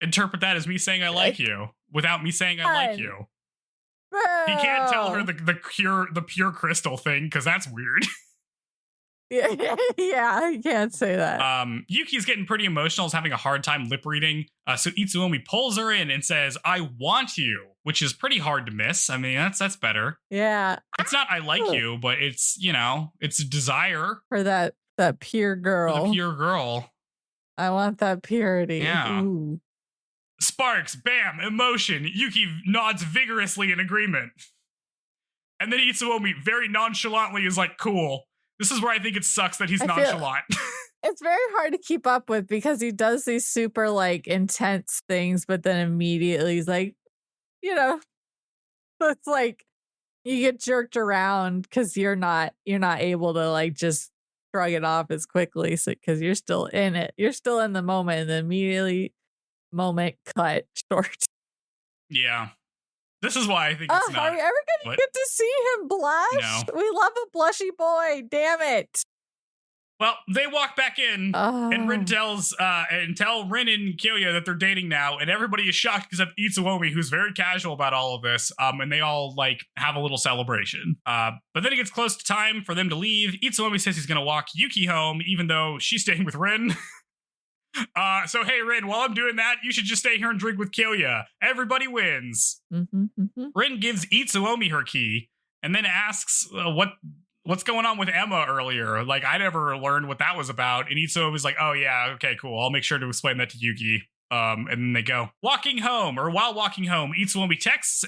Interpret that as me saying I like you without me saying I like you. He can't tell her the pure crystal thing because that's weird. Yeah, you can't say that. Yuki's getting pretty emotional, is having a hard time lip reading. So Itsuomi pulls her in and says, I want you, which is pretty hard to miss. I mean, that's better. Yeah. It's not I like you, but it's, it's a desire. For that pure girl. For the pure girl. I want that purity. Yeah. Ooh. Sparks, bam, emotion. Yuki nods vigorously in agreement. And then Itsuomi very nonchalantly is like, cool. This is where I think it sucks that he's nonchalant. It's very hard to keep up with because he does these super like intense things, but then immediately he's like, it's like you get jerked around because you're not able to like just shrug it off as quickly because you're still in it. You're still in the moment and then immediately moment cut short. Yeah. This is why I think it's not. Are we ever going to get to see him blush? No. We love a blushy boy. Damn it. Well, they walk back in and Rin tell Rin and Kyoya that they're dating now, and everybody is shocked except Itsuomi, who's very casual about all of this. And they all like have a little celebration. But then it gets close to time for them to leave. Itsuomi says he's going to walk Yuki home, even though she's staying with Rin. So hey Rin, while I'm doing that, you should just stay here and drink with Kyoya. Everybody wins. Rin gives Itsuomi her key and then asks what's going on with Emma earlier. Like I never learned what that was about. And Itsuomi's like, oh yeah, okay, cool. I'll make sure to explain that to Yuki. And then they go. While walking home, Itsuomi texts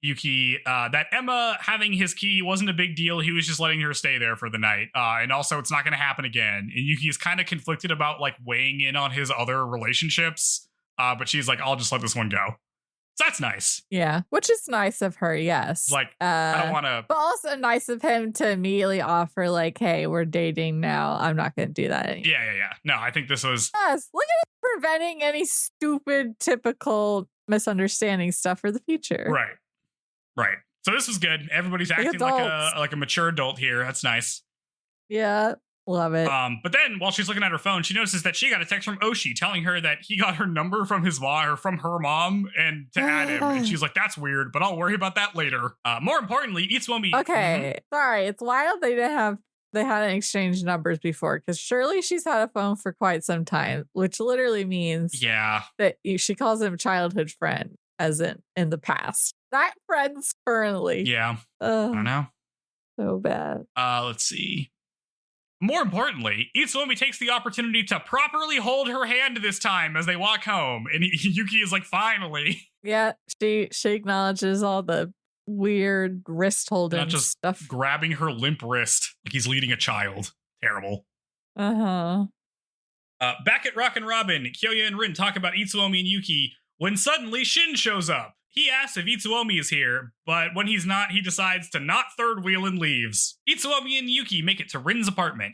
Yuki that Emma having his key wasn't a big deal. He was just letting her stay there for the night. And also it's not going to happen again. And Yuki is kind of conflicted about like weighing in on his other relationships. But she's like, I'll just let this one go. So that's nice. Yeah, which is nice of her, yes. Like, I don't want to... But also nice of him to immediately offer, like, hey, we're dating now. I'm not going to do that anymore. Yeah. No, I think this was... Yes, look at it preventing any stupid, typical misunderstanding stuff for the future. Right. So this was good. Everybody's acting like a mature adult here. That's nice. Yeah. Love it. But then while she's looking at her phone, she notices that she got a text from Oshi telling her that he got her number from his mom or from her mom and to add him. And she's like, that's weird, but I'll worry about that later. More importantly, Itsuomi. Okay. Sorry. It's wild they hadn't exchanged numbers before, because surely she's had a phone for quite some time, which literally means that she calls him childhood friend, as in the past. Not friends currently. Yeah. I don't know. So bad. Let's see. More importantly, Itsuomi takes the opportunity to properly hold her hand this time as they walk home. And Yuki is like, finally. Yeah, she acknowledges all the weird wrist holding Not just stuff. Grabbing her limp wrist like he's leading a child. Terrible. Uh-huh. Back at Rock and Robin, Kyoya and Rin talk about Itsuomi and Yuki when suddenly Shin shows up. He asks if Itsuomi is here, but when he's not, he decides to not third wheel and leaves. Itsuomi and Yuki make it to Rin's apartment.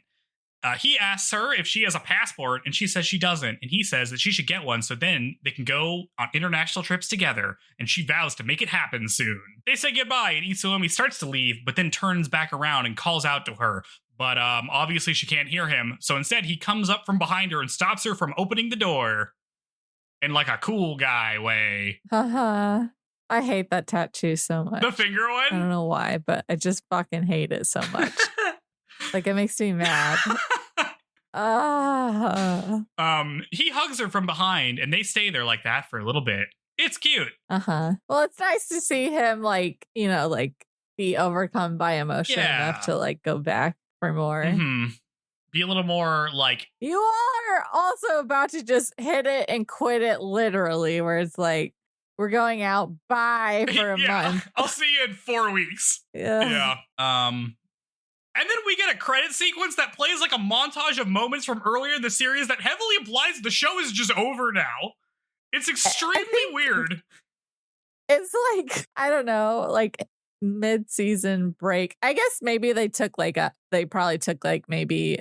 He asks her if she has a passport, and she says she doesn't, and he says that she should get one so then they can go on international trips together, and she vows to make it happen soon. They say goodbye, and Itsuomi starts to leave, but then turns back around and calls out to her. But obviously she can't hear him, so instead he comes up from behind her and stops her from opening the door. In like a cool guy way. Haha. I hate that tattoo so much. The finger one? I don't know why, but I just fucking hate it so much. Like, it makes me mad. He hugs her from behind and they stay there like that for a little bit. It's cute. Well, it's nice to see him like, like be overcome by emotion enough to like go back for more. Be a little more like... You are also about to just hit it and quit it literally, where it's like, we're going out, bye, for a month. I'll see you in 4 weeks. Yeah. And then we get a credit sequence that plays like a montage of moments from earlier in the series that heavily implies the show is just over now. It's extremely weird. It's like, I don't know, like mid-season break. I guess maybe they probably took like maybe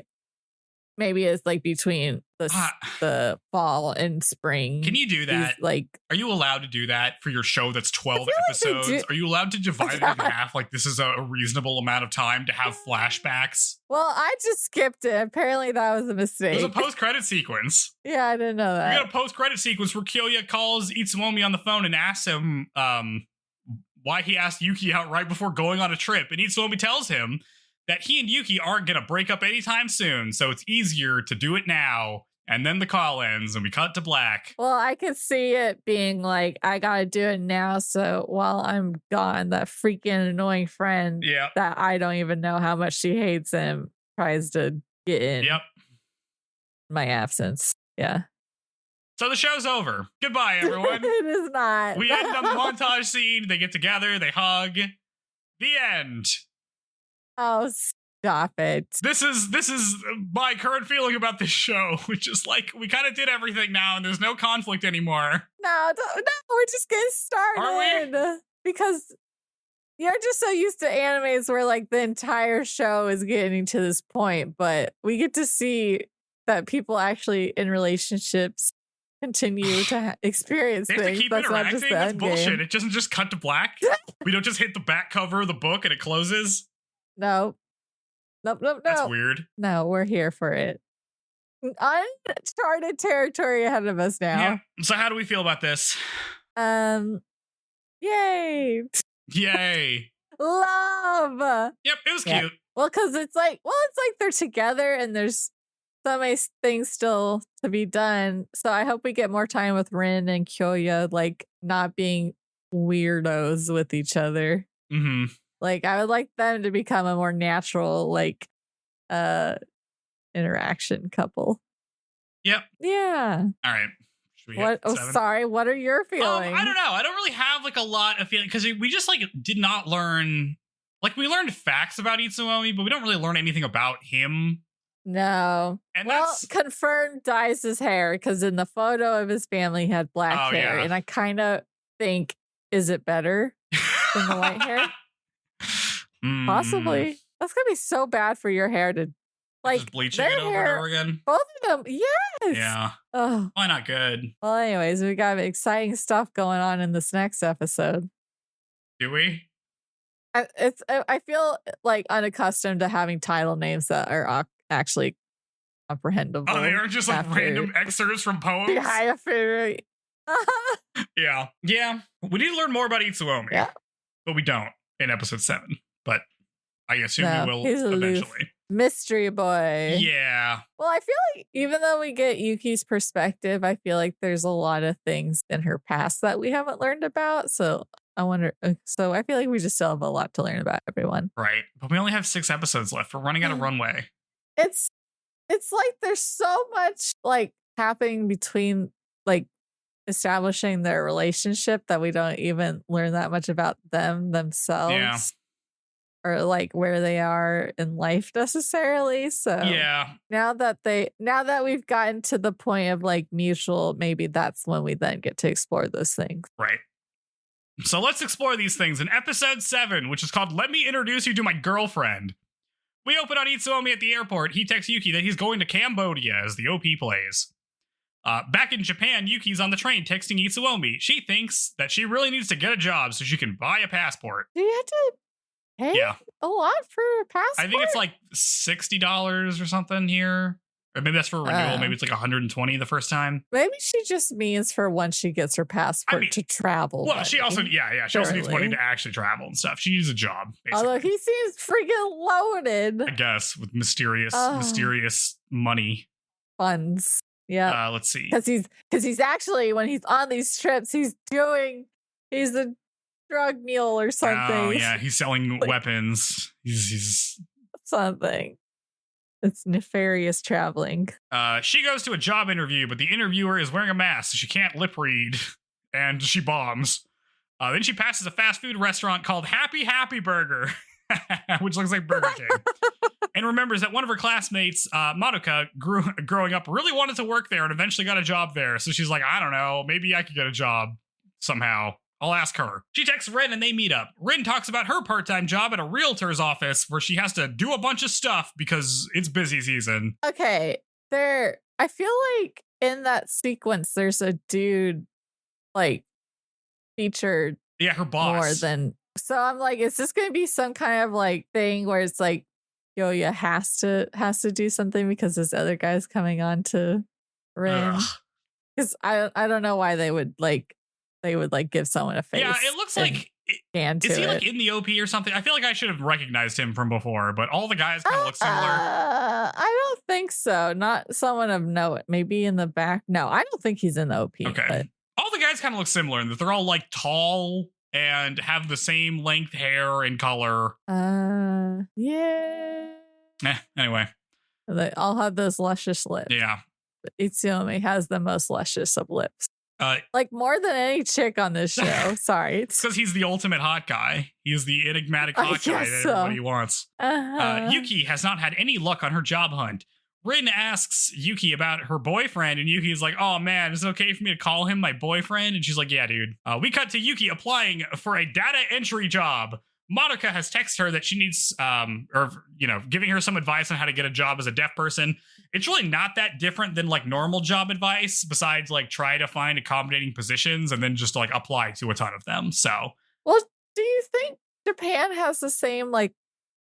it's like between the fall and spring. Can you do that? Like, are you allowed to do that for your show that's 12 episodes? Like are you allowed to divide it in half? Like this is a reasonable amount of time to have flashbacks? Well, I just skipped it. Apparently that was a mistake. There's a post-credit sequence. Yeah, I didn't know that. We got a post-credit sequence where Kyoya calls Itsuomi on the phone and asks him why he asked Yuki out right before going on a trip. And Itsuomi tells him that he and Yuki aren't going to break up anytime soon, so it's easier to do it now. And then the call ends, and we cut to black. Well, I could see it being like, I got to do it now, so while I'm gone, that freaking annoying friend that I don't even know how much she hates him tries to get in my absence. Yeah. So the show's over. Goodbye, everyone. It is not. We end on the montage scene. They get together. They hug. The end. Oh, stop it. This is my current feeling about this show, which is like, we kind of did everything now and there's no conflict anymore. No, we're just getting started. Are we? Because you're just so used to animes where like the entire show is getting to this point, but we get to see that people actually in relationships continue to experience they things. Have to keep That's interacting. Not just That's bullshit. It doesn't just cut to black. We don't just hit the back cover of the book and it closes. Nope. That's weird. No, we're here for it. Uncharted territory ahead of us now. Yeah. So how do we feel about this? Yay. Love. Yep, it was cute. Well, because it's like they're together and there's so many things still to be done. So I hope we get more time with Rin and Kyoya, like not being weirdos with each other. Like, I would like them to become a more natural, like, interaction couple. Yep. Yeah. All right. What? Oh, 7? sorry. What are your feelings? I don't know. I don't really have like a lot of feeling because we just like did not learn. Like we learned facts about Itsuomi, but we don't really learn anything about him. No. And well, confirmed dyes his hair because in the photo of his family he had black hair, and I kind of think, is it better than the white hair? Possibly. That's gonna be so bad for your hair to like just bleaching it over and over again. Both of them, yes. Yeah. Oh. Why not good? Well, anyways, we got exciting stuff going on in this next episode. Do we? I feel like unaccustomed to having title names that are actually comprehensible. Oh, they aren't just like random excerpts from poems? Yeah. Yeah. We need to learn more about Itsuomi. Yeah. But we don't in episode 7. But I assume we will eventually. Mystery boy. Yeah. Well, I feel like even though we get Yuki's perspective, I feel like there's a lot of things in her past that we haven't learned about. So I wonder. So I feel like we just still have a lot to learn about everyone. Right. But we only have 6 episodes left. We're running out of runway. It's like there's so much like happening between like establishing their relationship that we don't even learn that much about themselves. Yeah. Or like where they are in life necessarily. So yeah, now that we've gotten to the point of like mutual, maybe that's when we then get to explore those things. Right. So let's explore these things in episode 7, which is called Let Me Introduce You to My Girlfriend. We open on Itsuomi at the airport. He texts Yuki that he's going to Cambodia as the OP plays. Back in Japan, Yuki's on the train texting Itsuomi. She thinks that she really needs to get a job so she can buy a passport. Do you have to pay a lot for a passport? I think it's like $60 or something here. Or maybe that's for a renewal. Maybe it's like $120 the first time. Maybe she just means for once she gets her passport to travel. Well, she also, she also needs money to actually travel and stuff. She needs a job, basically. Although he seems freaking loaded. I guess, with mysterious money. Funds. Yeah. Let's see. Because he's actually, when he's on these trips, he's a drug mule or something. Oh, yeah. He's selling weapons. He's something. It's nefarious traveling. She goes to a job interview, but the interviewer is wearing a mask, so she can't lip read, and she bombs. Then she passes a fast food restaurant called Happy Burger, which looks like Burger King, and remembers that one of her classmates, Madoka, growing up, really wanted to work there and eventually got a job there. So she's like, I don't know, maybe I could get a job somehow. I'll ask her. She texts Rin and they meet up. Rin talks about her part-time job at a realtor's office where she has to do a bunch of stuff because it's busy season. Okay, I feel like in that sequence, there's a dude like featured. Yeah, her boss. More than. So I'm like, is this going to be some kind of like thing where it's like, Yoya has to do something because this other guy's coming on to Rin? Because I don't know why they would give someone a face. Yeah, it looks like is he like in the OP or something? I feel like I should have recognized him from before, but all the guys kind of look similar. I don't think so. Not someone of note. Maybe in the back. No, I don't think he's in the OP. Okay. But all the guys kind of look similar in that they're all like tall and have the same length hair and color. Yeah. Anyway. They all have those luscious lips. Yeah. But Itsuomi has the most luscious of lips. Like more than any chick on this show. Sorry. It's because he's the ultimate hot guy. He's the enigmatic hot guy that everybody wants. Yuki has not had any luck on her job hunt. Rin asks Yuki about her boyfriend, and Yuki's like, oh man, is it okay for me to call him my boyfriend? And she's like, yeah, dude. We cut to Yuki applying for a data entry job. Madoka has texted her that she needs, giving her some advice on how to get a job as a deaf person. It's really not that different than like normal job advice, besides like try to find accommodating positions and then just like apply to a ton of them. So, well, do you think Japan has the same like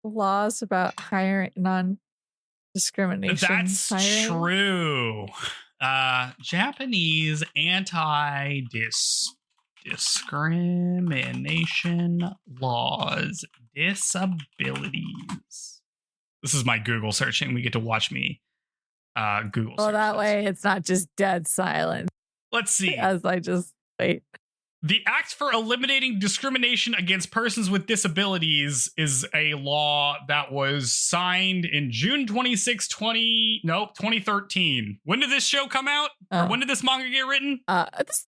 laws about hiring non-discrimination? That's true. Japanese discrimination laws, disabilities. This is my Google searching. We get to watch me Google. Well, that way it's not just dead silent. Let's see. As I just wait. The Act for Eliminating Discrimination Against Persons with Disabilities is a law that was signed in June 2013. When did this show come out? Or when did this manga get written? This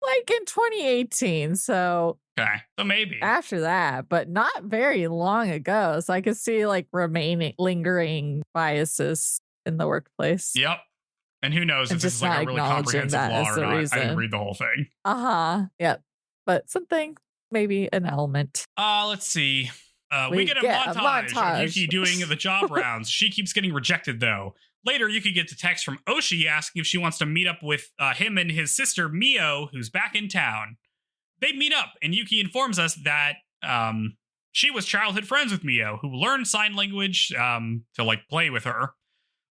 like in 2018, so okay, so maybe after that, but not very long ago. So I could see like lingering biases in the workplace. Yep. And who knows if this is like a really comprehensive law or not. I didn't read the whole thing. Yep. But something, maybe an element. Let's see. We get a montage of Yuki doing the job rounds. She keeps getting rejected, though. Later, Yuki gets a text from Oshi asking if she wants to meet up with him and his sister, Mio, who's back in town. They meet up, and Yuki informs us that she was childhood friends with Mio, who learned sign language to, like, play with her.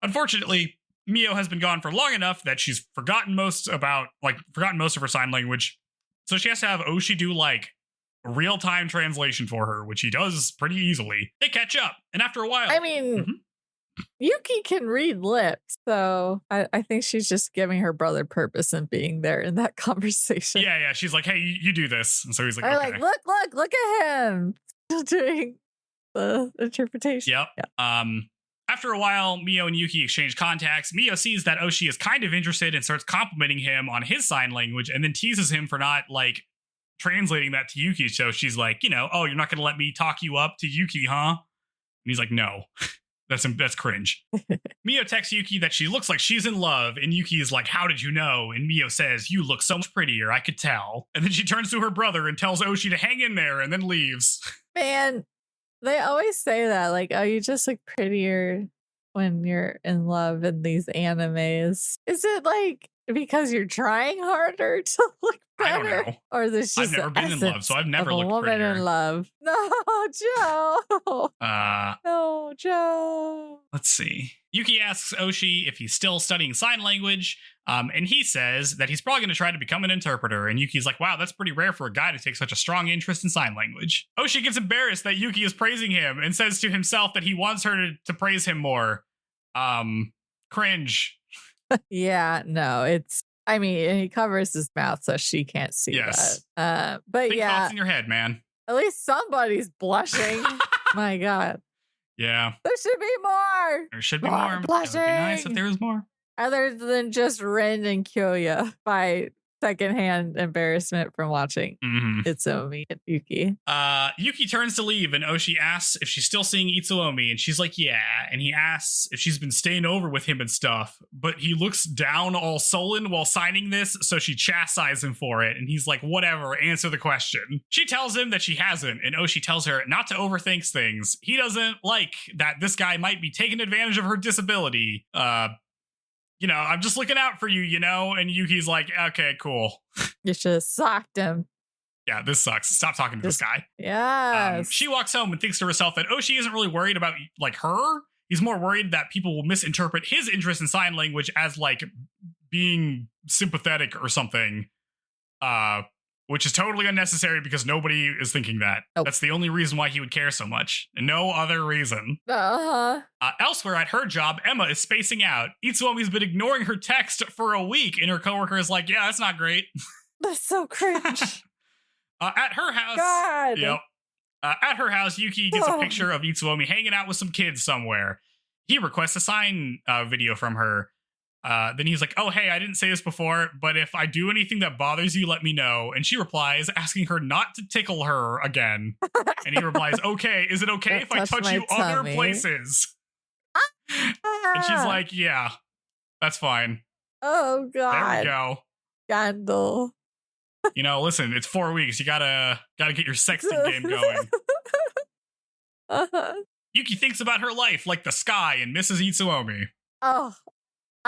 Unfortunately, Mio has been gone for long enough that she's forgotten most of her sign language. So she has to have Oshi do like real-time translation for her, which he does pretty easily. They catch up, and after a while, I mean, Yuki can read lips, so I think she's just giving her brother purpose in being there in that conversation. Yeah. She's like, "Hey, you do this," and so he's like, "Okay." Like, look at him doing the interpretation. Yep. Yeah. After a while, Mio and Yuki exchange contacts. Mio sees that Oshi is kind of interested and starts complimenting him on his sign language and then teases him for not, like, translating that to Yuki. So she's like, oh, you're not going to let me talk you up to Yuki, huh? And he's like, no. That's cringe. Mio texts Yuki that she looks like she's in love, and Yuki is like, how did you know? And Mio says, you look so much prettier, I could tell. And then she turns to her brother and tells Oshi to hang in there and then leaves. Man. They always say that, like, oh, you just look prettier when you're in love in these animes. Is it like because you're trying harder to look better? I don't know. Or is this just I've never been in love, so I've never looked woman prettier. in love. No, Joe. No, Joe. Let's see. Yuki asks Oshi if he's still studying sign language, and he says that he's probably going to try to become an interpreter. And Yuki's like, wow, that's pretty rare for a guy to take such a strong interest in sign language. Oshi gets embarrassed that Yuki is praising him and says to himself that he wants her to praise him more. Cringe. Yeah, no, he covers his mouth so she can't see that. But Think thoughts in your head, man. At least somebody's blushing. My God. Yeah. There should be more. There should be more. Blushing. It would be nice if there was more. Other than just Rin and Kyoya by secondhand embarrassment from watching Itsuomi and Yuki. Yuki turns to leave, and Oshi asks if she's still seeing Itsuomi, and she's like, yeah. And he asks if she's been staying over with him and stuff, but he looks down all sullen while signing this, so she chastises him for it, and he's like, whatever, answer the question. She tells him that she hasn't, and Oshi tells her not to overthink things. He doesn't like that this guy might be taking advantage of her disability. I'm just looking out for you, And Yuki's like, okay, cool. You should have socked him. Yeah, this sucks. Stop talking to this guy. Yes. She walks home and thinks to herself that Oshi isn't really worried about, like, her. He's more worried that people will misinterpret his interest in sign language as, like, being sympathetic or something. Which is totally unnecessary because nobody is thinking that. Nope. That's the only reason why he would care so much. And no other reason. Elsewhere at her job, Emma is spacing out. Itsuomi's been ignoring her text for a week, and her coworker is like, yeah, that's not great. That's so cringe. At her house... God. Yep. At her house, Yuki gets a picture of Itsuomi hanging out with some kids somewhere. He requests a sign video from her. Then he's like, oh, hey, I didn't say this before, but if I do anything that bothers you, let me know. And she replies, asking her not to tickle her again. And he replies, okay, is it okay if I touch you other places? And she's like, yeah, that's fine. Oh, God. There we go. Scandal. Listen, it's 4 weeks. You gotta get your sexting game going. Yuki thinks about her life like the sky and misses Itsuomi. Oh,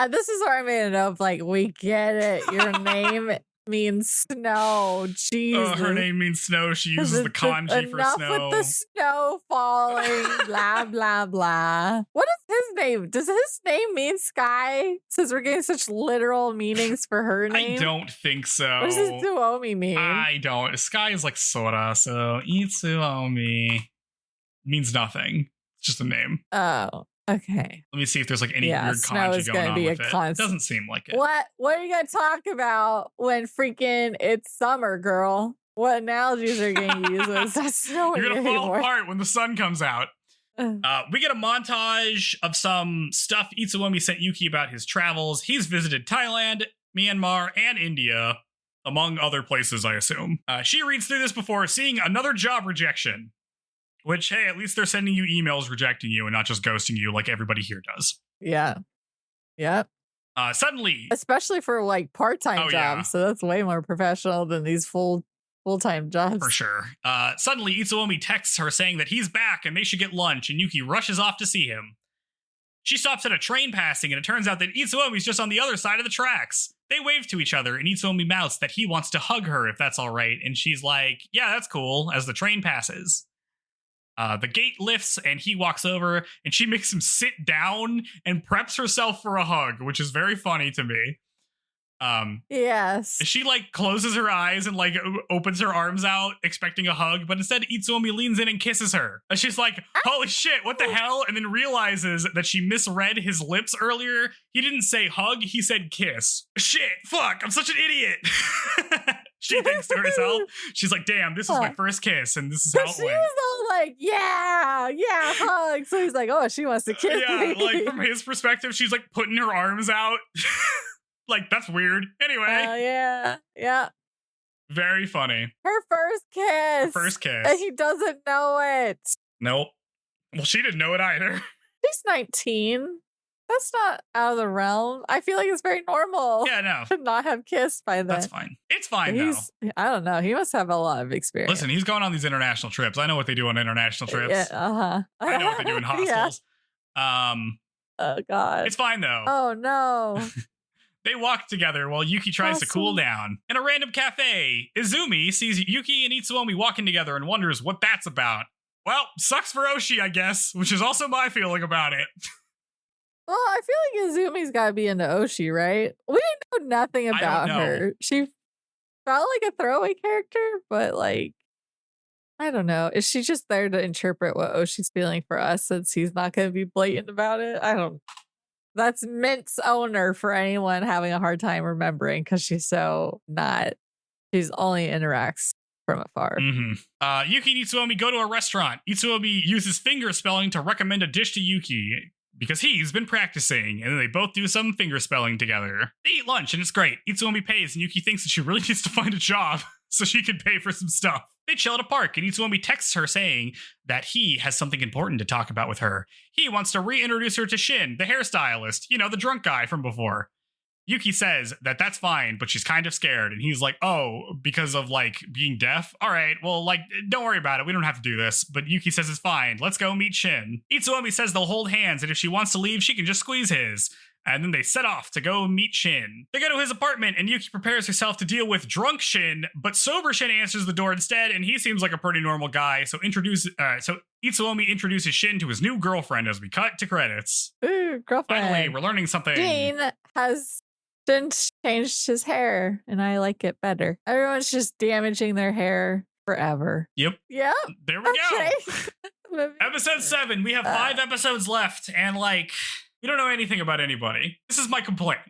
this is where I made it up. Like, we get it. Your name means snow. Jesus. Her name means snow. She uses the kanji for snow. Enough with the snow falling. Blah, blah, blah. What is his name? Does his name mean sky? Since we're getting such literal meanings for her name. I don't think so. What does Itsuomi mean? I don't. Sky is like Sora, so Itsuomi means nothing. It's just a name. Oh. Okay. Let me see if there's like any weird snow kanji is going gonna on be with a it. constant. Doesn't seem like it. What are you gonna talk about when freaking it's summer, girl? What analogies are you gonna use when it's not snowing You're gonna fall anymore? apart when the sun comes out. We get a montage of some stuff Itsuomi sent Yuki about his travels. He's visited Thailand, Myanmar, and India, among other places, I assume. She reads through this before seeing another job rejection. Which, hey, at least they're sending you emails rejecting you and not just ghosting you like everybody here does. Yeah. Yep. Suddenly, especially for like part-time jobs, yeah. so that's way more professional than these full-time jobs. For sure. Suddenly, Itsuomi texts her saying that he's back and they should get lunch, and Yuki rushes off to see him. She stops at a train passing, and it turns out that Itsuomi's just on the other side of the tracks. They wave to each other, and Itsuomi mouths that he wants to hug her if that's all right, and she's like, yeah, that's cool, as the train passes. The gate lifts and he walks over and she makes him sit down and preps herself for a hug, which is very funny to me. Yes. She like closes her eyes and like opens her arms out expecting a hug, but instead Itsuomi leans in and kisses her. And she's like, holy shit, what the hell? And then realizes that she misread his lips earlier. He didn't say hug, he said kiss. Shit, fuck, I'm such an idiot. She thinks to herself, she's like, damn, this was my first kiss, and this is how it she went. was all like, yeah, hug. So he's like, oh, she wants to kiss me. Like from his perspective, she's like putting her arms out. Like, that's weird. Anyway. Yeah. Very funny. Her first kiss. Her first kiss. And he doesn't know it. Nope. Well, she didn't know it either. She's 19. That's not out of the realm. I feel like it's very normal. Yeah, no. To not have kissed by then. That's fine. It's fine, though. I don't know. He must have a lot of experience. Listen, he's going on these international trips. I know what they do on international trips. Yeah, I know what they do in hostels. Oh, God. It's fine, though. Oh, no. They walk together while Yuki tries to cool down. In a random cafe, Izumi sees Yuki and Itsuomi walking together and wonders what that's about. Well, sucks for Oshi, I guess, which is also my feeling about it. Well, I feel like Izumi's got to be into Oshi, right? We know nothing about her. She felt like a throwaway character, but like, I don't know. Is she just there to interpret what Oshi's feeling for us since he's not going to be blatant about it? I don't. That's Mint's owner for anyone having a hard time remembering because she's so not. She's only interacts from afar. Mm-hmm. Yuki and Itsuomi go to a restaurant. Itsuomi uses finger spelling to recommend a dish to Yuki because he's been practicing, and then they both do some finger spelling together. They eat lunch, and it's great. Itsuomi pays, and Yuki thinks that she really needs to find a job so she can pay for some stuff. They chill at a park, and Itsuomi texts her saying that he has something important to talk about with her. He wants to reintroduce her to Shin, the hairstylist, the drunk guy from before. Yuki says that that's fine, but she's kind of scared, and he's like, oh, because of, like, being deaf? All right, well, like, don't worry about it. We don't have to do this. But Yuki says it's fine. Let's go meet Shin. Itsuomi says they'll hold hands, and if she wants to leave, she can just squeeze his. And then they set off to go meet Shin. They go to his apartment, and Yuki prepares herself to deal with drunk Shin, but sober Shin answers the door instead, and he seems like a pretty normal guy. So Itsuomi introduces Shin to his new girlfriend as we cut to credits. Ooh, girlfriend. Finally, we're learning something. Dean has since changed his hair, and I like it better. Everyone's just damaging their hair forever. Yep. There we go. Episode 7. We have 5 episodes left, and like, we don't know anything about anybody. This is my complaint.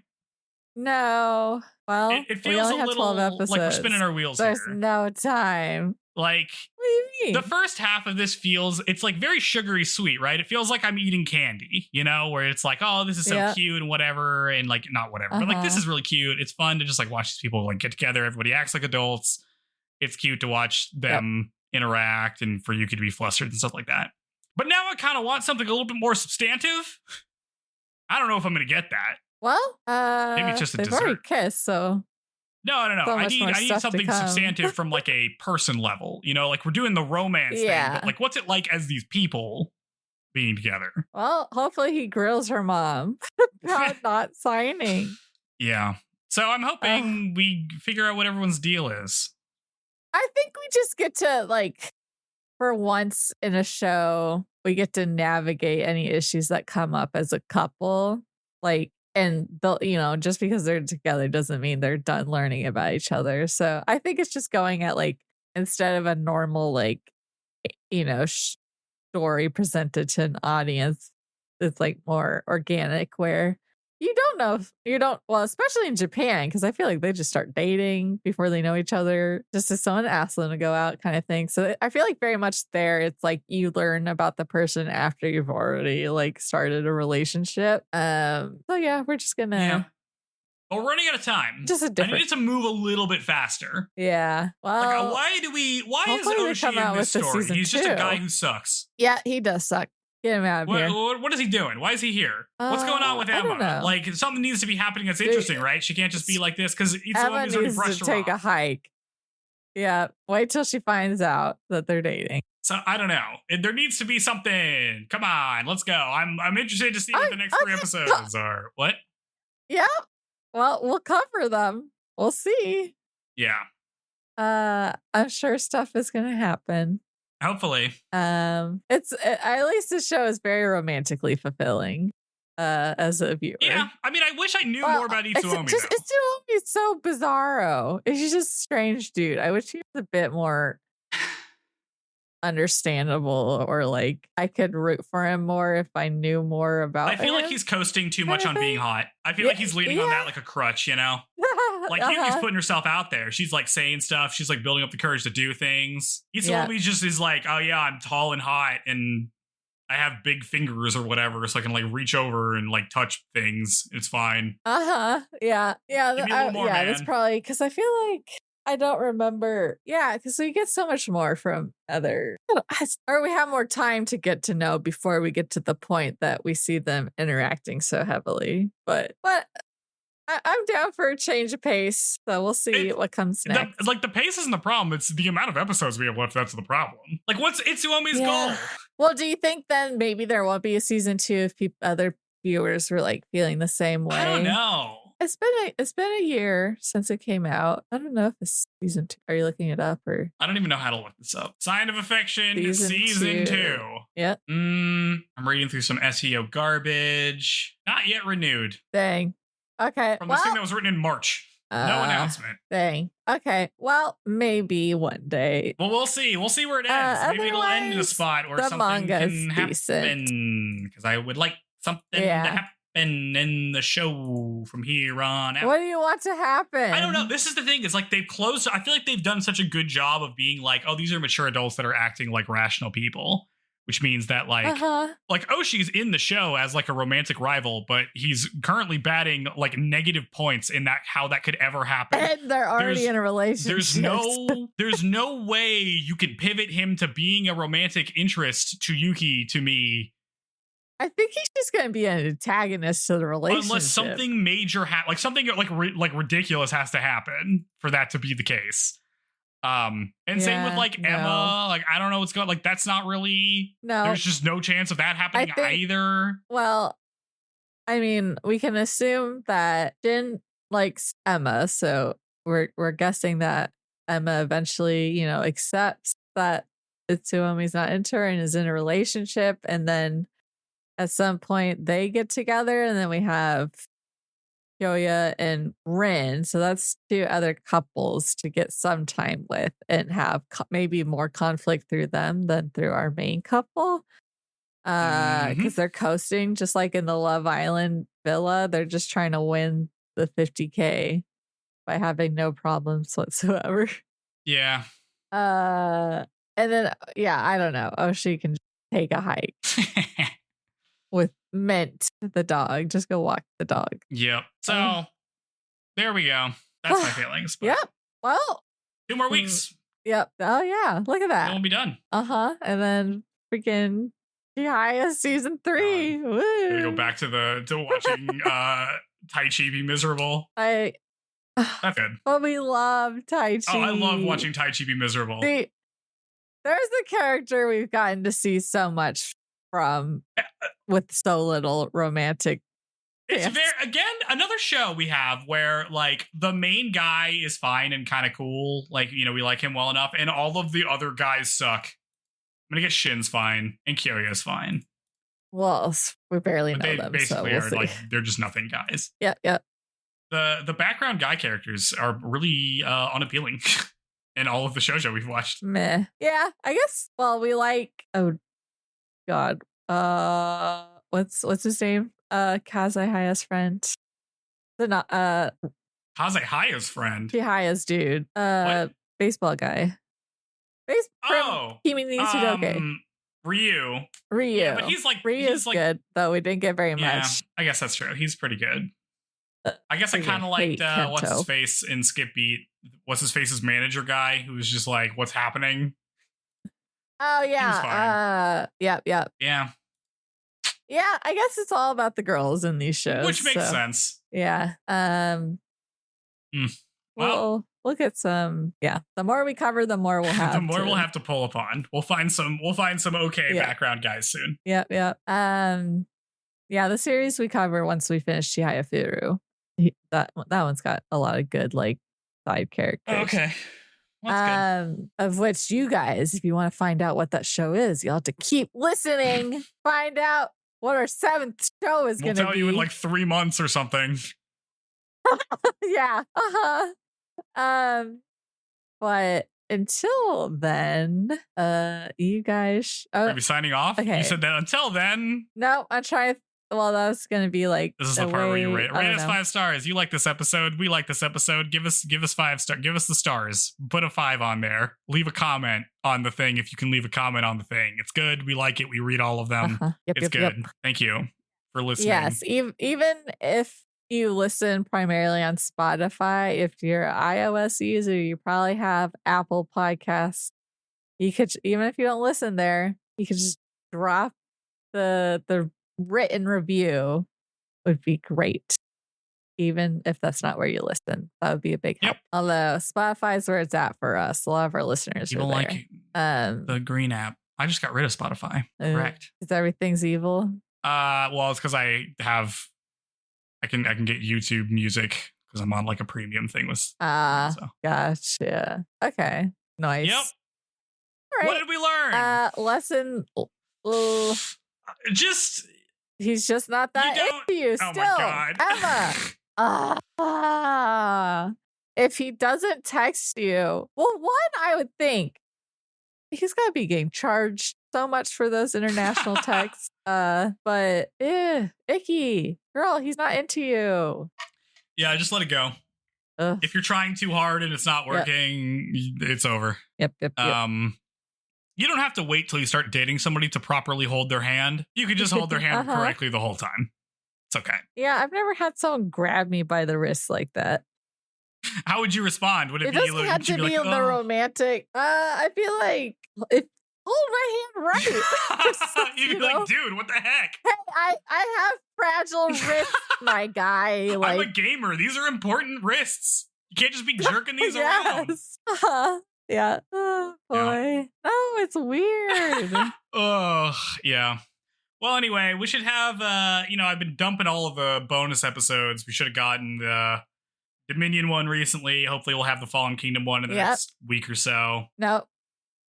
No. Well, it feels a little like we're spinning our wheels There's here. no time. Like, what do you mean? The first half of this it's like very sugary sweet, right? It feels like I'm eating candy, where it's like, oh, this is so cute and whatever, and like, not whatever, but like, this is really cute. It's fun to just like watch these people like get together. Everybody acts like adults. It's cute to watch them interact and for Yuki to be flustered and stuff like that. But now I kind of want something a little bit more substantive. I don't know if I'm going to get that. Well, maybe it's just a they've dessert. already kissed, so. No. I need something substantive from like a person level. Like we're doing the romance thing, but like what's it like as these people being together? Well, hopefully he grills her mom about not signing. Yeah. So I'm hoping we figure out what everyone's deal is. I think we just get to like, for once in a show, we get to navigate any issues that come up as a couple. Like, and they'll, just because they're together doesn't mean they're done learning about each other. So I think it's just going at like, instead of a normal, like, story presented to an audience, it's like more organic where well, especially in Japan, because I feel like they just start dating before they know each other, just as someone asks them to go out kind of thing. So I feel like very much there, it's like you learn about the person after you've already like started a relationship. So yeah, we're just gonna. Yeah. Well, we're running out of time. Just a different. I need to move a little bit faster. Yeah. Well, why is Oshie in this story? He's just a guy who sucks. Yeah, he does suck. Get him out of here. What is he doing? Why is he here? What's going on with Emma? I don't know. Like, something needs to be happening that's interesting, right? She can't just be like this because Emma needs to take a hike. Yeah, wait till she finds out that they're dating. So I don't know. There needs to be something. Come on, let's go. I'm interested to see what the next 3 episodes are. What? Yeah. Well, we'll cover them. We'll see. Yeah. I'm sure stuff is gonna happen. Hopefully. It's at least the show is very romantically fulfilling. As a viewer. Yeah, I mean, I wish I knew more about Itsuomi. Itsuomi's so bizarro. He's just a strange dude. I wish he was a bit more understandable, or like I could root for him more if I knew more about him. I feel like he's coasting too much on being hot. I feel like he's leaning on that like a crutch, you know? Like, Yuki's putting herself out there. She's like saying stuff. She's like building up the courage to do things. Itsuomi just is like, oh yeah, I'm tall and hot and I have big fingers or whatever, so I can like reach over and like touch things. It's fine. Yeah. Give me a little more, man. That's probably because I feel like I don't remember. Yeah, because we get so much more from other, or we have more time to get to know before we get to the point that we see them interacting so heavily. But I'm down for a change of pace, so we'll see what comes next. The pace isn't the problem; it's the amount of episodes we have left that's the problem. Like, what's Itsuomi's goal? Well, do you think then maybe there won't be a season 2 if other viewers were like feeling the same way? I don't know. It's been a year since it came out. I don't know if it's season 2. Are you looking it up or? I don't even know how to look this up. Sign of Affection season 2. Yep. I'm reading through some SEO garbage. Not yet renewed. Dang. Okay. From this thing that was written in March. No announcement. Dang. Okay. Well, maybe one day. Well, we'll see. We'll see where it ends. Maybe it'll end in a spot where something can happen. Because I would like something to happen in the show from here on out. What do you want to happen? I don't know. This is the thing. It's like they've closed. I feel like they've done such a good job of being like, oh, these are mature adults that are acting like rational people. Which means that like Oshi's in the show as like a romantic rival, but he's currently batting like negative points in that how that could ever happen. And they're already in a relationship. There's no way you could pivot him to being a romantic interest to Yuki to me. I think he's just going to be an antagonist to the relationship. Unless something major like something like ridiculous has to happen for that to be the case. Same with like Emma, like I don't know what's going, like that's not really, there's just no chance of that happening either. Well, I mean, we can assume that Jin likes Emma, so we're guessing that Emma eventually, accepts that Itsuomi's not into her and is in a relationship, and then at some point they get together, and then we have Kyoya and Rin, so that's 2 other couples to get some time with and have maybe more conflict through them than through our main couple. Because they're coasting, just like in the Love Island villa. They're just trying to win the 50K by having no problems whatsoever. Yeah. And then, I don't know. She can take a hike with Mint, the dog. Just go walk the dog. Yep. So there we go. That's my feelings. Yep. Well, 2 more weeks. Yep. Oh yeah. Look at that. Then we'll be done. And then freaking Chihaya season 3. Woo. Gonna go back to watching Taichi be miserable. That's good. But we love Taichi. Oh, I love watching Taichi be miserable. See, there's the character we've gotten to see so much from with so little romantic. It's again another show we have where like the main guy is fine and kind of cool, like we like him well enough, and all of the other guys suck. I'm gonna get Shin's fine and Kyoya's fine. Well, we barely know them. Basically, so we'll see. Like they're just nothing guys. Yeah. The background guy characters are really unappealing in all of the shoujo we've watched. Meh. Yeah, I guess. Well, we like. Oh God. what's his name? Kazuhaya's friend. The not Kazuhaya's friend. Chihaya's dude. What? Baseball guy. From Kimi ni Sudoke. Ryu. Yeah, but he's like Ryu's like good, though we didn't get very much. I guess that's true. He's pretty good. I guess I kind of liked what's his face in Skip Beat. What's his face's manager guy who was just like, "What's happening?" Oh yeah. Yep. Yeah. Yeah, I guess it's all about the girls in these shows, which makes sense. Yeah. Well, we'll get some. Yeah, the more we cover, the more we'll have. The more we'll have to pull upon. We'll find some okay background guys soon. Yep. Yeah, the series we cover once we finish Chihaya Furu. That one's got a lot of good like side characters. Okay. That's good. Of which you guys, if you want to find out what that show is, you'll have to keep listening. Find out what our 7th show is going to be. We'll tell you in like 3 months or something. Yeah. But until then, you guys. Are we signing off? Okay. You said that until then. No, I'm trying. Well, that was going to be like. This is the part where you rate us 5 stars. You like this episode. We like this episode. Give us 5 stars. Give us the stars. Put a 5 on there. Leave a comment on the thing if you can leave a comment on the thing. It's good. We like it. We read all of them. It's good. Yep. Thank you for listening. Yes, even if you listen primarily on Spotify, if you're an iOS user, you probably have Apple Podcasts. You could, even if you don't listen there, you could just drop the written review. Would be great, even if that's not where you listen. That would be a big help. Although Spotify is where it's at for us. A lot of our listeners people are there. Like the green app. I just got rid of Spotify. Correct. Because everything's evil. Well, it's because I can get YouTube Music because I'm on like a premium thing with. So. Gotcha. Okay. Nice. Yep. All right. What did we learn? Lesson. Just. He's just not that into you. Oh still, my God. Emma. If he doesn't text you, well, I would think he's got to be getting charged so much for those international texts. But icky. Girl, he's not into you. Yeah, just let it go. If you're trying too hard and it's not working, it's over. Yep. You don't have to wait till you start dating somebody to properly hold their hand. You can just hold their hand correctly the whole time. It's okay. Yeah, I've never had someone grab me by the wrist like that. How would you respond? Would it be doesn't like, have to be like, the romantic? I feel like if hold my hand right. You'd be like, dude, what the heck? Hey, I have fragile wrists, my guy. Like, I'm a gamer. These are important wrists. You can't just be jerking these around. Yeah. Oh, boy. Yeah. Oh, it's weird. Oh, yeah. Well, anyway, we should have, I've been dumping all of the bonus episodes. We should have gotten the Dominion one recently. Hopefully we'll have the Fallen Kingdom one in the next week or so. No.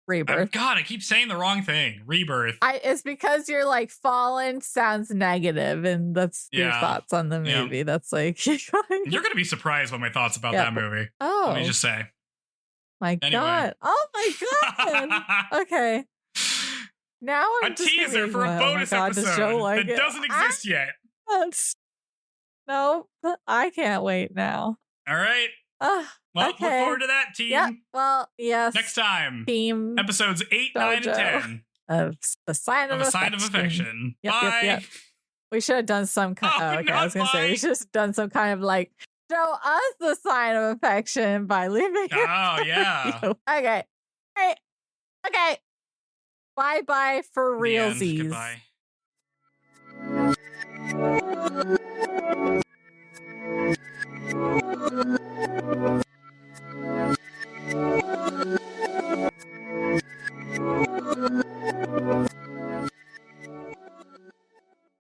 Rebirth. God, I keep saying the wrong thing. Rebirth. It's because you're like Fallen sounds negative, and that's your thoughts on the movie. Yeah. That's like you're going to be surprised by my thoughts about that movie. Oh. Let me just say. God. Oh my God. Okay. Now I'm a teaser for a bonus episode that doesn't exist yet. Nope. I can't wait now. All right. Well, look forward to that, team. Yeah. Well, yes. Next time. Team episodes 8, 9, and 10. Of The Sign of Affection. Yep, Bye. Yep. We should have done some kind I was going to say, we should have done some kind of like, show us the sign of affection by leaving. Oh, yeah. Okay. All right. Okay. Bye-bye for realsies. Goodbye.